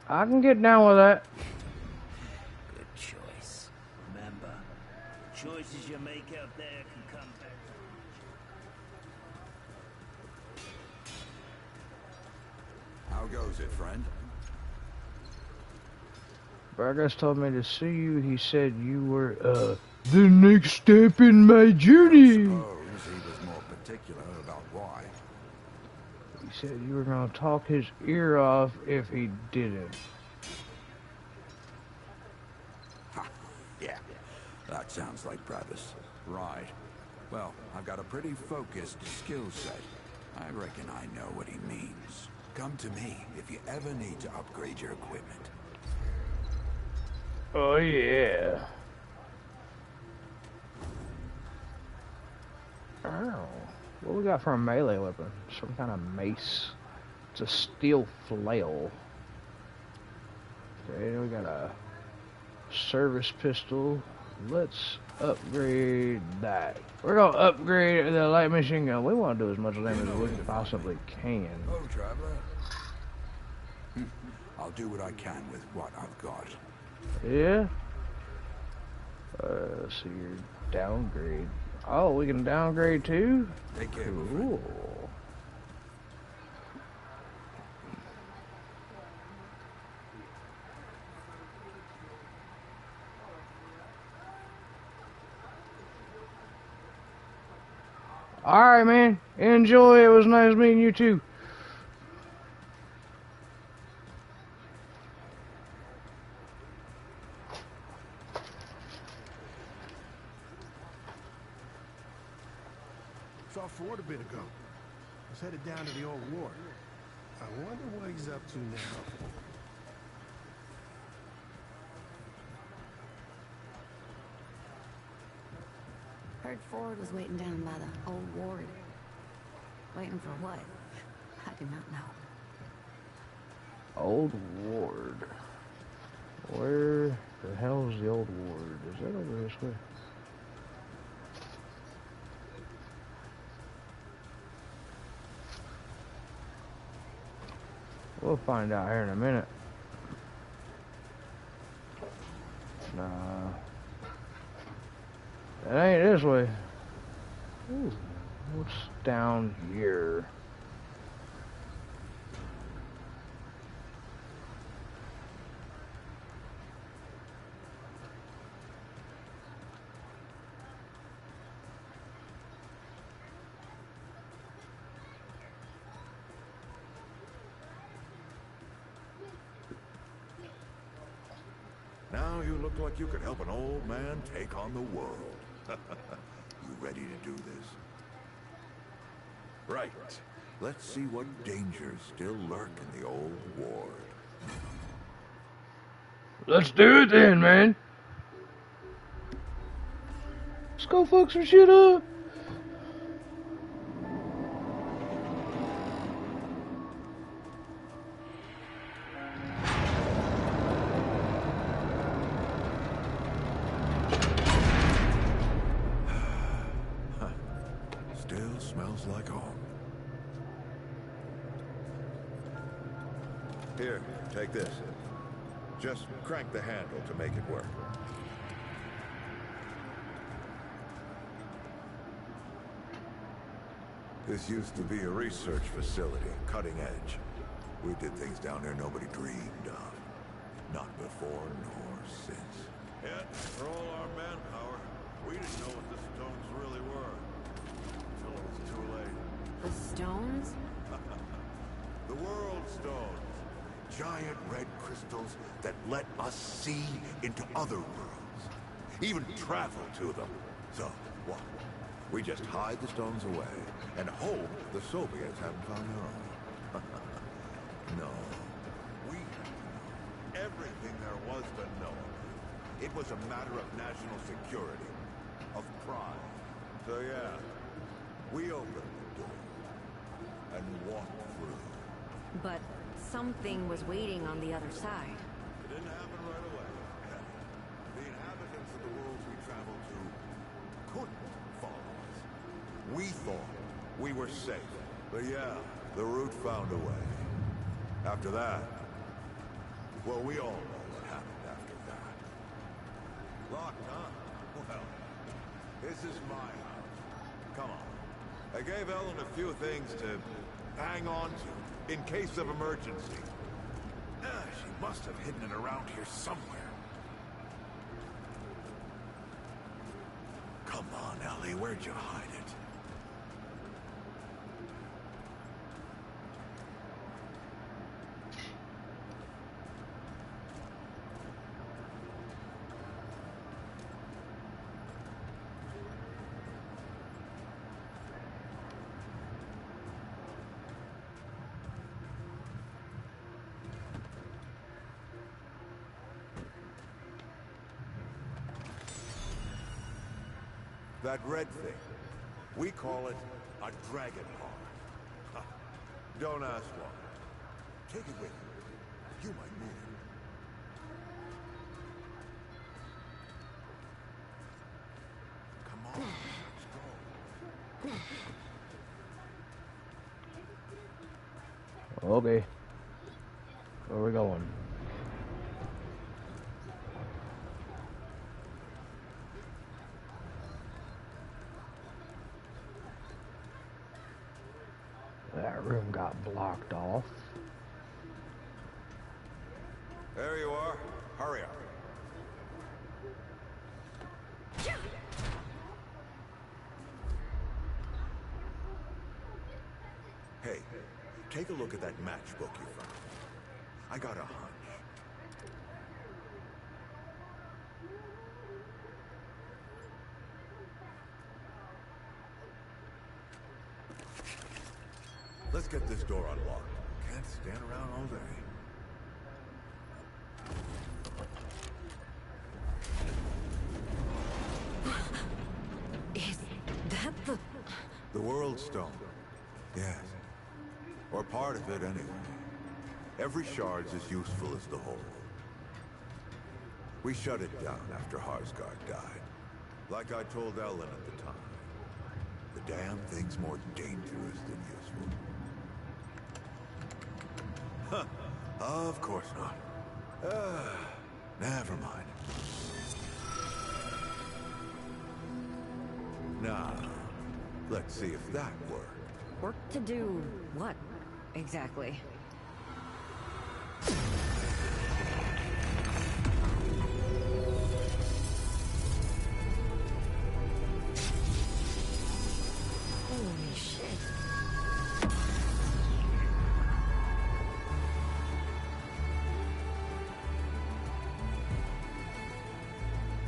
I can get down with that. Good choice. Remember, the choices you make out there can come back to How goes it, friend? Vargas told me to see you. He said you were, the next step in my journey. I suppose he was more particular about why. He said you were gonna talk his ear off if he didn't. Ha! Yeah, that sounds like Travis. Right. Well, I've got a pretty focused skill set. I reckon I know what he means. Come to me if you ever need to upgrade your equipment. Oh yeah. Oh, what we got for a melee weapon? Some kind of mace. It's a steel flail. Okay, we got a service pistol. Let's upgrade that. We're gonna upgrade the light machine gun. We want to do as much damage as we possibly can. Oh, traveler. I'll do what I can with what I've got. Yeah. Let's see your downgrade. Oh, we can downgrade too? Take care. Cool. Alright, man. Enjoy. It was nice meeting you too. Saw Ford a bit ago. Was headed down to the old ward. I wonder what he's up to now. Heard Ford was waiting down by the old ward. Waiting for what? I do not know. Old ward. Where the hell is the old ward? Is that over this way? We'll find out here in a minute. Nah. That ain't this way. Ooh, what's down here? Now you look like you could help an old man take on the world. You ready to do this? Right. Let's see what dangers still lurk in the old ward. Let's do it then, man. Let's go fuck some shit up. Here, take this. Just crank the handle to make it work. This used to be a research facility, cutting edge. We did things down there nobody dreamed of. Not before nor since. Yet, for all our manpower, we didn't know what the stones really were. Until it was too late. The stones? The World Stones. Giant red crystals that let us see into other worlds. Even travel to them. So, what? We just hide the stones away and hope the Soviets haven't found their own. No. We had to know everything there was to know. It was a matter of national security. Of pride. So yeah, we opened the door and walked through. But something was waiting on the other side. It didn't happen right away. The inhabitants of the worlds we traveled to couldn't follow us. We thought we were safe. But yeah, the root found a way. After that, well, we all know what happened after that. Locked, huh? Well, this is my house. Come on. I gave Ellen a few things to hang on to in case of emergency. She must have hidden it around here somewhere. Come on, Ellie, where'd you hide it? That red thing. We call it a dragon heart. Huh. Don't ask why. Take it with you. You might need it. Come on, let's go. Okay. Where are we going? That room got blocked off. There you are. Hurry up. Hey, take a look at that matchbook you found. I got a hunch. Let's get this door unlocked. Can't stand around all day. Is that the World Stone? Yes. Or part of it, anyway. Every shard's as useful as the whole. We shut it down after Harsgard died. Like I told Ellen at the time. The damn thing's more dangerous than useful. Huh. Of course not. Never mind. Now, let's see if that worked. work to do what exactly? Holy shit.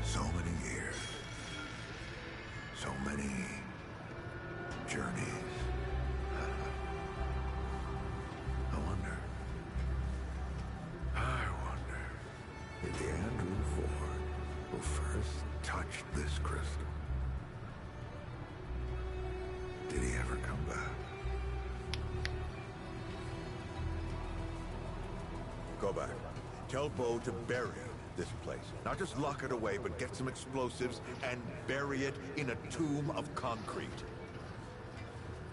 So many years. So many journeys. I wonder if the Andrew Ford who first touched this crystal, did he ever come back? Go back. Tell Bo to bury this place. Not just lock it away, but get some explosives and bury it in a tomb of concrete.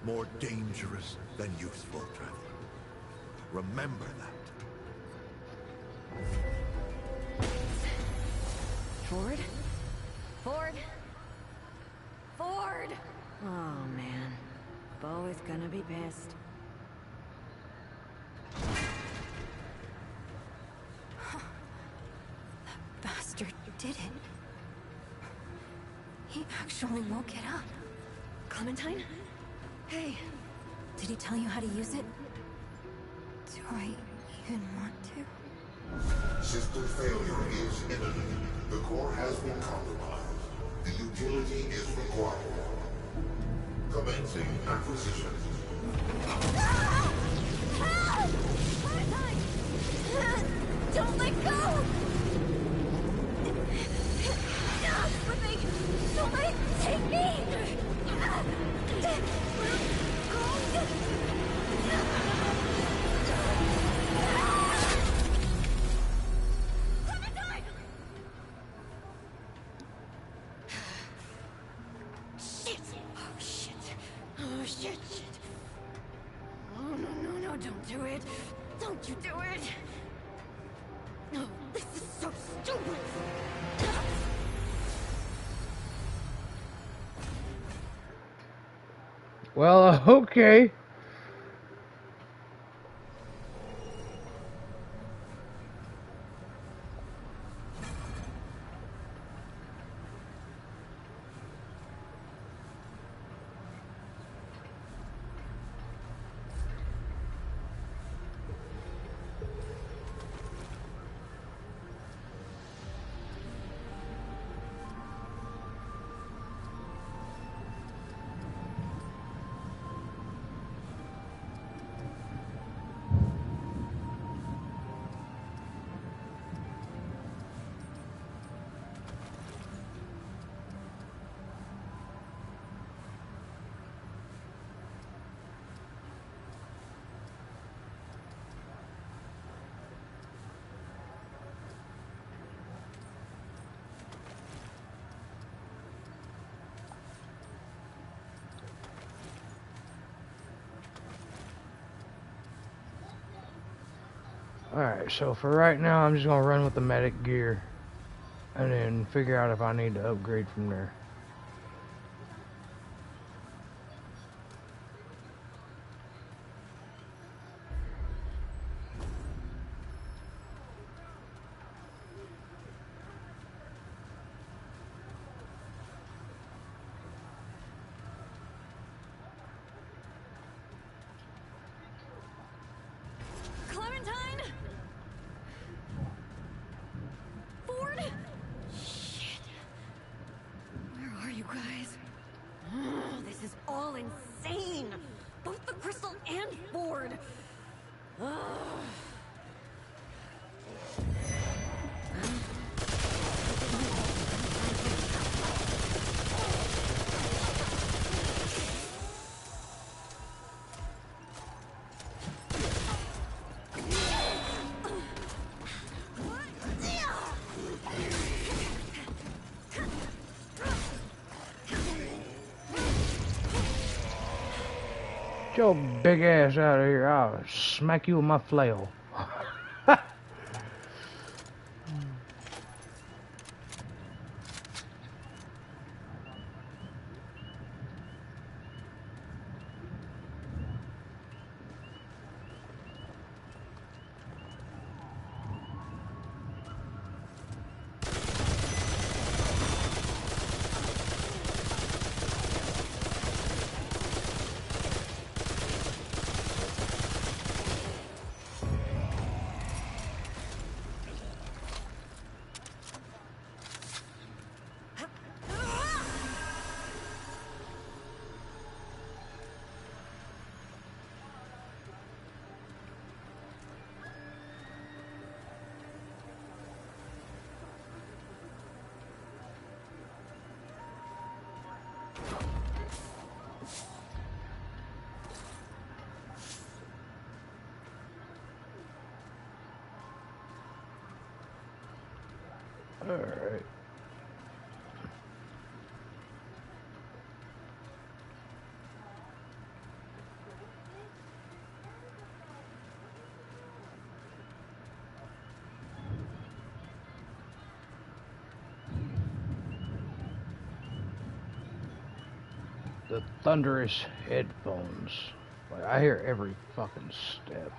More dangerous than useful, traveler. Remember that. Ford? Ford? Ford! Oh, man. Bo is gonna be pissed. That bastard did it. He actually woke it up. Clementine? Hey. Did he tell you how to use it? Do I even want to? System failure is imminent. The core has been compromised. The utility is required. Commencing acquisition. Don't let go! Slipping! Don't let it take me! Shit! Oh, shit! Oh, shit, shit! Oh, no, no, no, don't do it! Don't you do it! No, this is so stupid! Well, okay. Alright, so for right now, I'm just gonna run with the medic gear and then figure out if I need to upgrade from there. Clementine? Ford? Shit. Where are you guys? Oh, this is all insane. Both the Crystal and Ford. Ugh. Get your big ass out of here. I'll smack you with my flail. Alright. the thunderous headphones. Like, I hear every fucking step.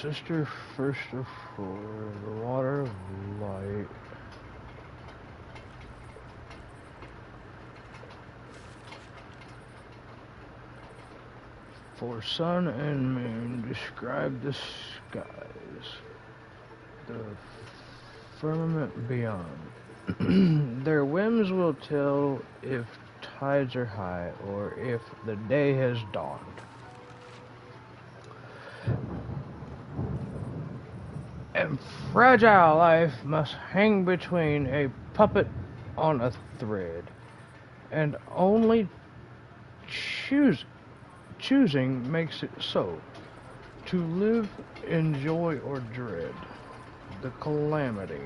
Sister first of four, the water of light. For sun and moon describe the skies, the firmament beyond. Their whims will tell if tides are high or if the day has dawned. And fragile life must hang between a puppet on a thread, and only choosing makes it so. To live in joy or dread, the calamity.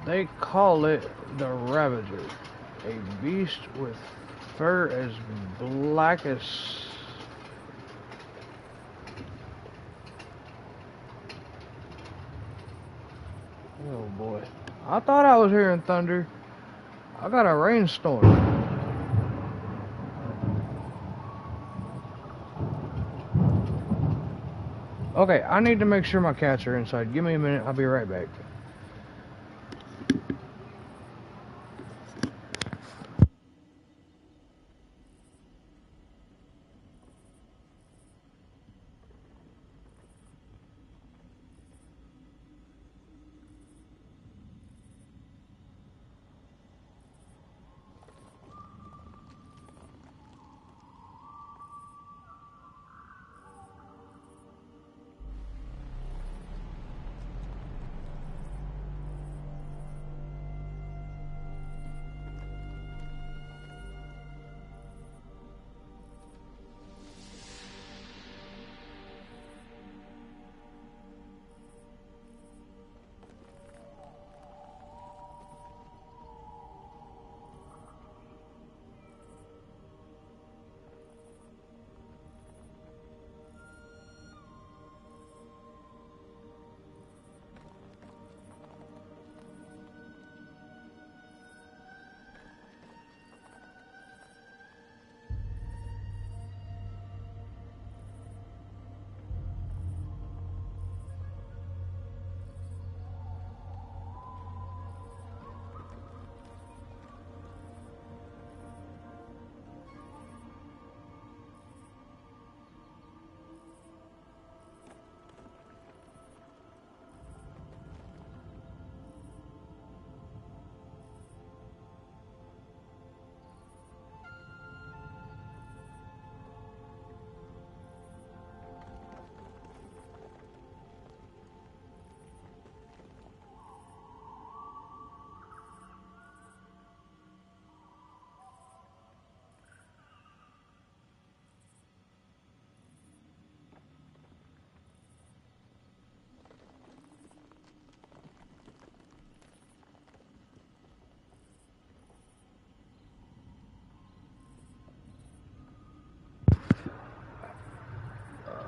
They call it the Ravager, a beast with fur as black as... Oh boy. I thought I was hearing thunder. I got a rainstorm. Okay, I need to make sure my cats are inside. Give me a minute, I'll be right back.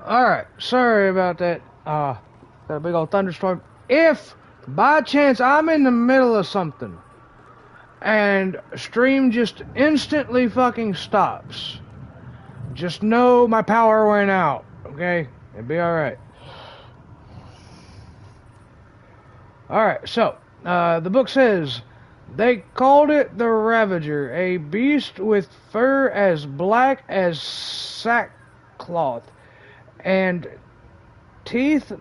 Alright, sorry about that. Got a big old thunderstorm. If by chance I'm in the middle of something and stream just instantly fucking stops, just know my power went out, okay? It'll be alright. Alright, so, the book says, they called it the Ravager, a beast with fur as black as sackcloth, and teeth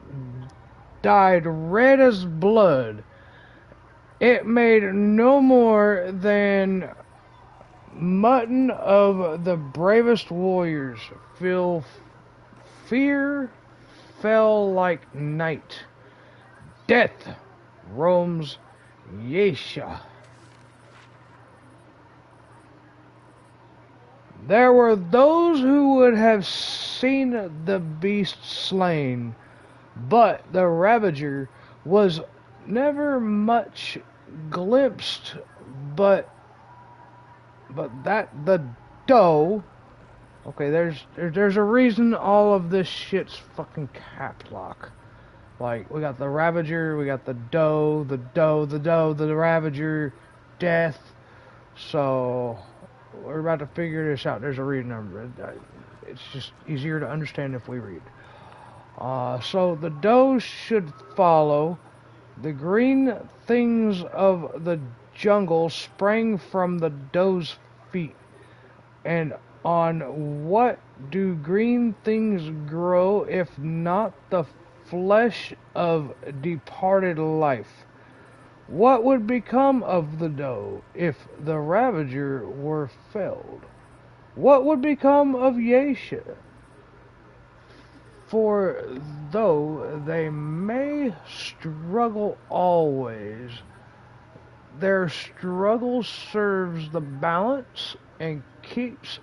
dyed red as blood. It made no more than mutton of the bravest warriors, feel Fear fell like night. Death roams Yesha. There were those who would have seen the beast slain, but the Ravager was never much glimpsed, but that the doe. Okay, there's a reason all of this shit's fucking cap lock. Like, we got the Ravager, we got the doe, the Ravager, death. So we're about to figure this out. There's a read number. It's just easier to understand if we read. So the doe should follow. The green things of the jungle sprang from the doe's feet. And on what do green things grow if not the flesh of departed life? What would become of the doe if the Ravager were felled? What would become of Yesha? For though they may struggle always, their struggle serves the balance and keeps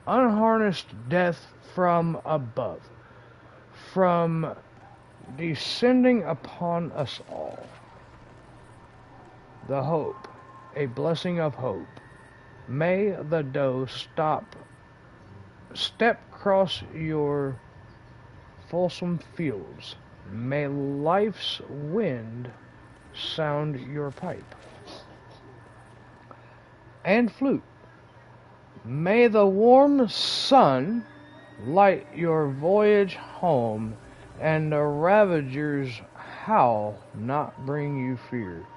unharnessed death from above, from descending upon us all. The hope, a blessing of hope. May the doe step across your fulsome fields. May life's wind sound your pipe and flute. May the warm sun light your voyage home, and the Ravager's howl not bring you fear.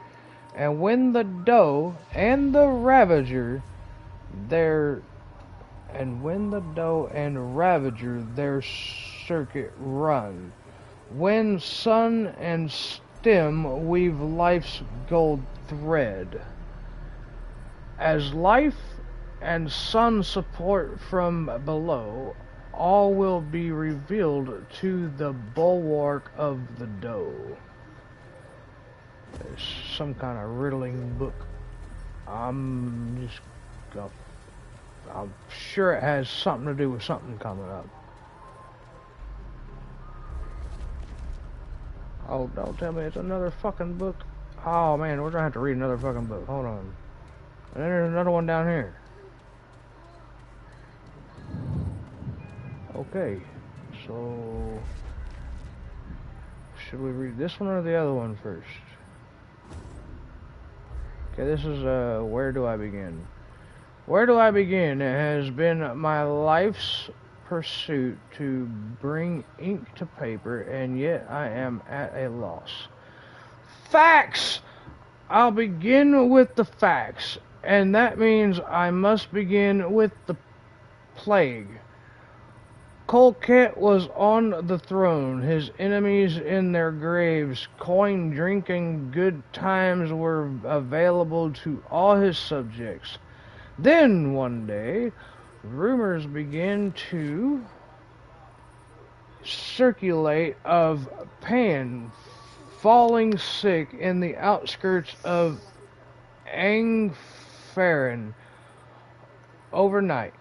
And when the doe and the Ravager their circuit run, when sun and stem weave life's gold thread, as life and sun support from below, all will be revealed to the bulwark of the doe. It's some kind of riddling book. I'm sure it has something to do with something coming up. Oh, don't tell me it's another fucking book. Oh man, we're gonna have to read another fucking book. Hold on. And then there's another one down here. Okay, so should we read this one or the other one first? Okay, this is where do I begin? Where do I begin? It has been my life's pursuit to bring ink to paper, and yet I am at a loss. Facts! I'll begin with the facts, and that means I must begin with the plague. Colquette was on the throne, his enemies in their graves, coin, drink, and good times were available to all his subjects. Then, one day, rumors began to circulate of Pan falling sick in the outskirts of Angfarin overnight.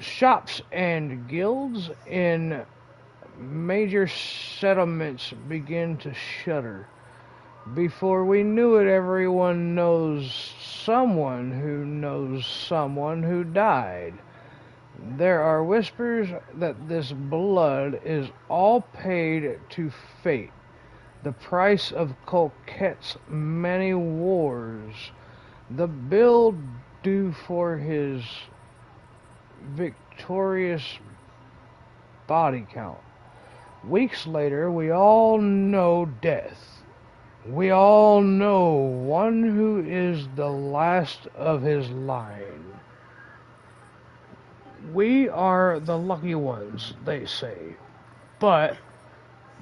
Shops and guilds in major settlements began to shudder. Before we knew it, everyone knows someone who died. There are whispers that this blood is all paid to fate, the price of Colquette's many wars, the bill due for his victorious body count. Weeks later, we all know death. We all know one who is the last of his line. We are the lucky ones, they say, but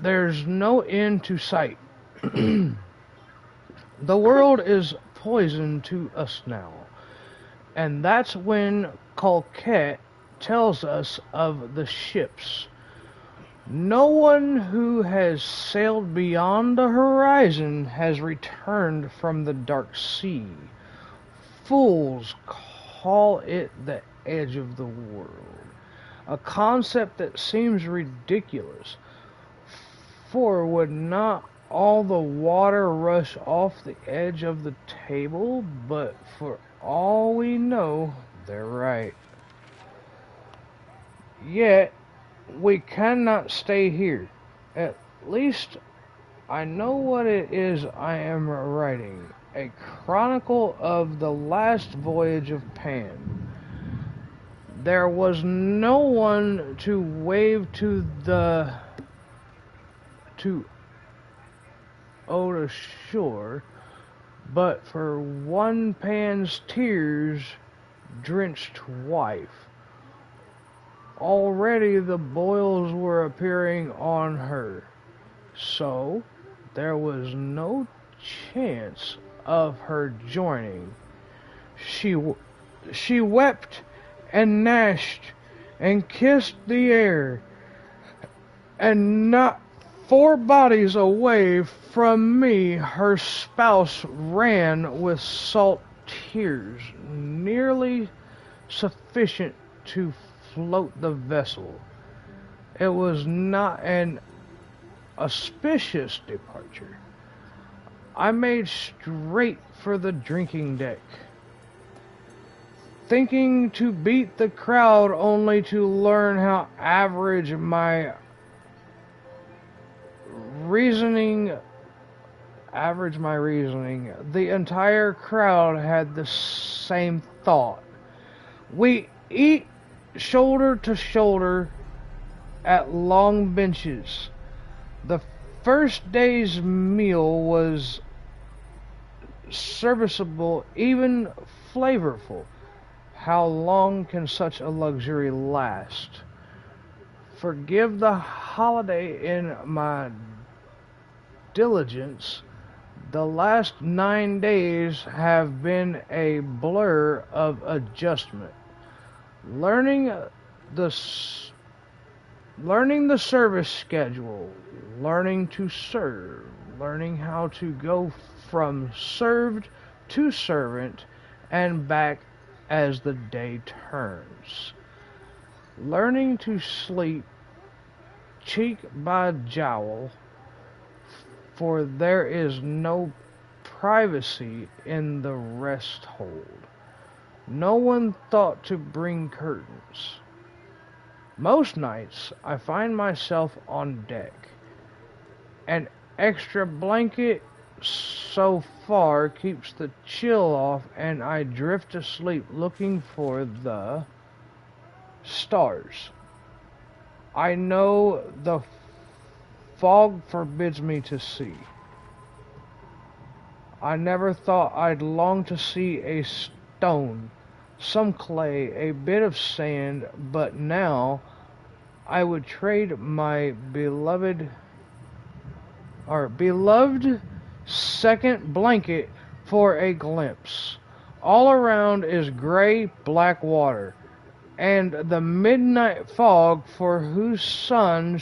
there's no end to sight. The world is poison to us now, and that's when Colquette tells us of the ships. No one who has sailed beyond the horizon has returned from the dark sea. Fools call it the edge of the world, a concept that seems ridiculous, for would not all the water rush off the edge of the table? But for all we know, they're right. Yet, we cannot stay here. At least, I know what it is I am writing. A chronicle of the last voyage of Pan. There was no one to wave to the shore, but for one Pan's tears-drenched wife. Already the boils were appearing on her, so there was no chance of her joining. She wept and gnashed and kissed the air, and not 4 bodies away from me her spouse ran with salt tears, nearly sufficient to float the vessel. It was not an auspicious departure. I made straight for the drinking deck, thinking to beat the crowd, only to learn how average my reasoning. The entire crowd had the same thought. We eat shoulder to shoulder at long benches. The first day's meal was serviceable, even flavorful. How long can such a luxury last? Forgive the holiday in my diligence. The last 9 days have been a blur of adjustment. Learning the service schedule, learning to serve, learning how to go from served to servant and back as the day turns. Learning to sleep cheek by jowl, for there is no privacy in the rest hold. No one thought to bring curtains. Most nights I find myself on deck. An extra blanket so far keeps the chill off, and I drift asleep looking for the stars. I know the fog forbids me to see. I never thought I'd long to see a stone, some clay, a bit of sand, but now I would trade my beloved second blanket for a glimpse. All around is gray black water, and the midnight fog, for whose strangling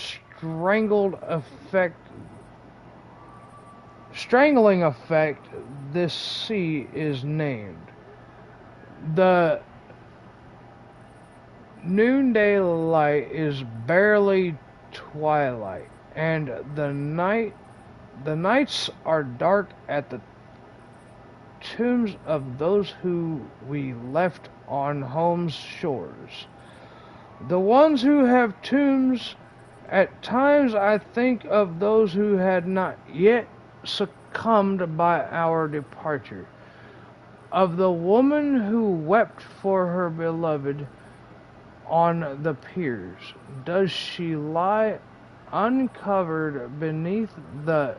effect this sea is named. The noonday light is barely twilight, and the nights are dark at the tombs of those who we left on home's shores. The ones who have tombs. At times I think of those who had not yet succumbed by our departure. Of the woman who wept for her beloved on the piers. Does she lie uncovered beneath the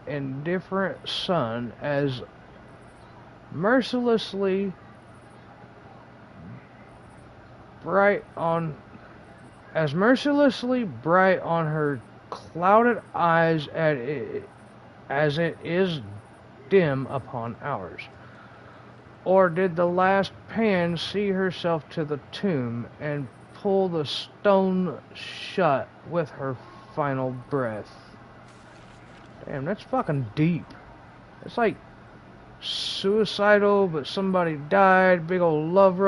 indifferent sun as mercilessly bright on her clouded eyes as it is dim upon ours? Or did the last Pan see herself to the tomb and pull the stone shut with her final breath? Damn, that's fucking deep. It's like suicidal, but somebody died, big old love romance.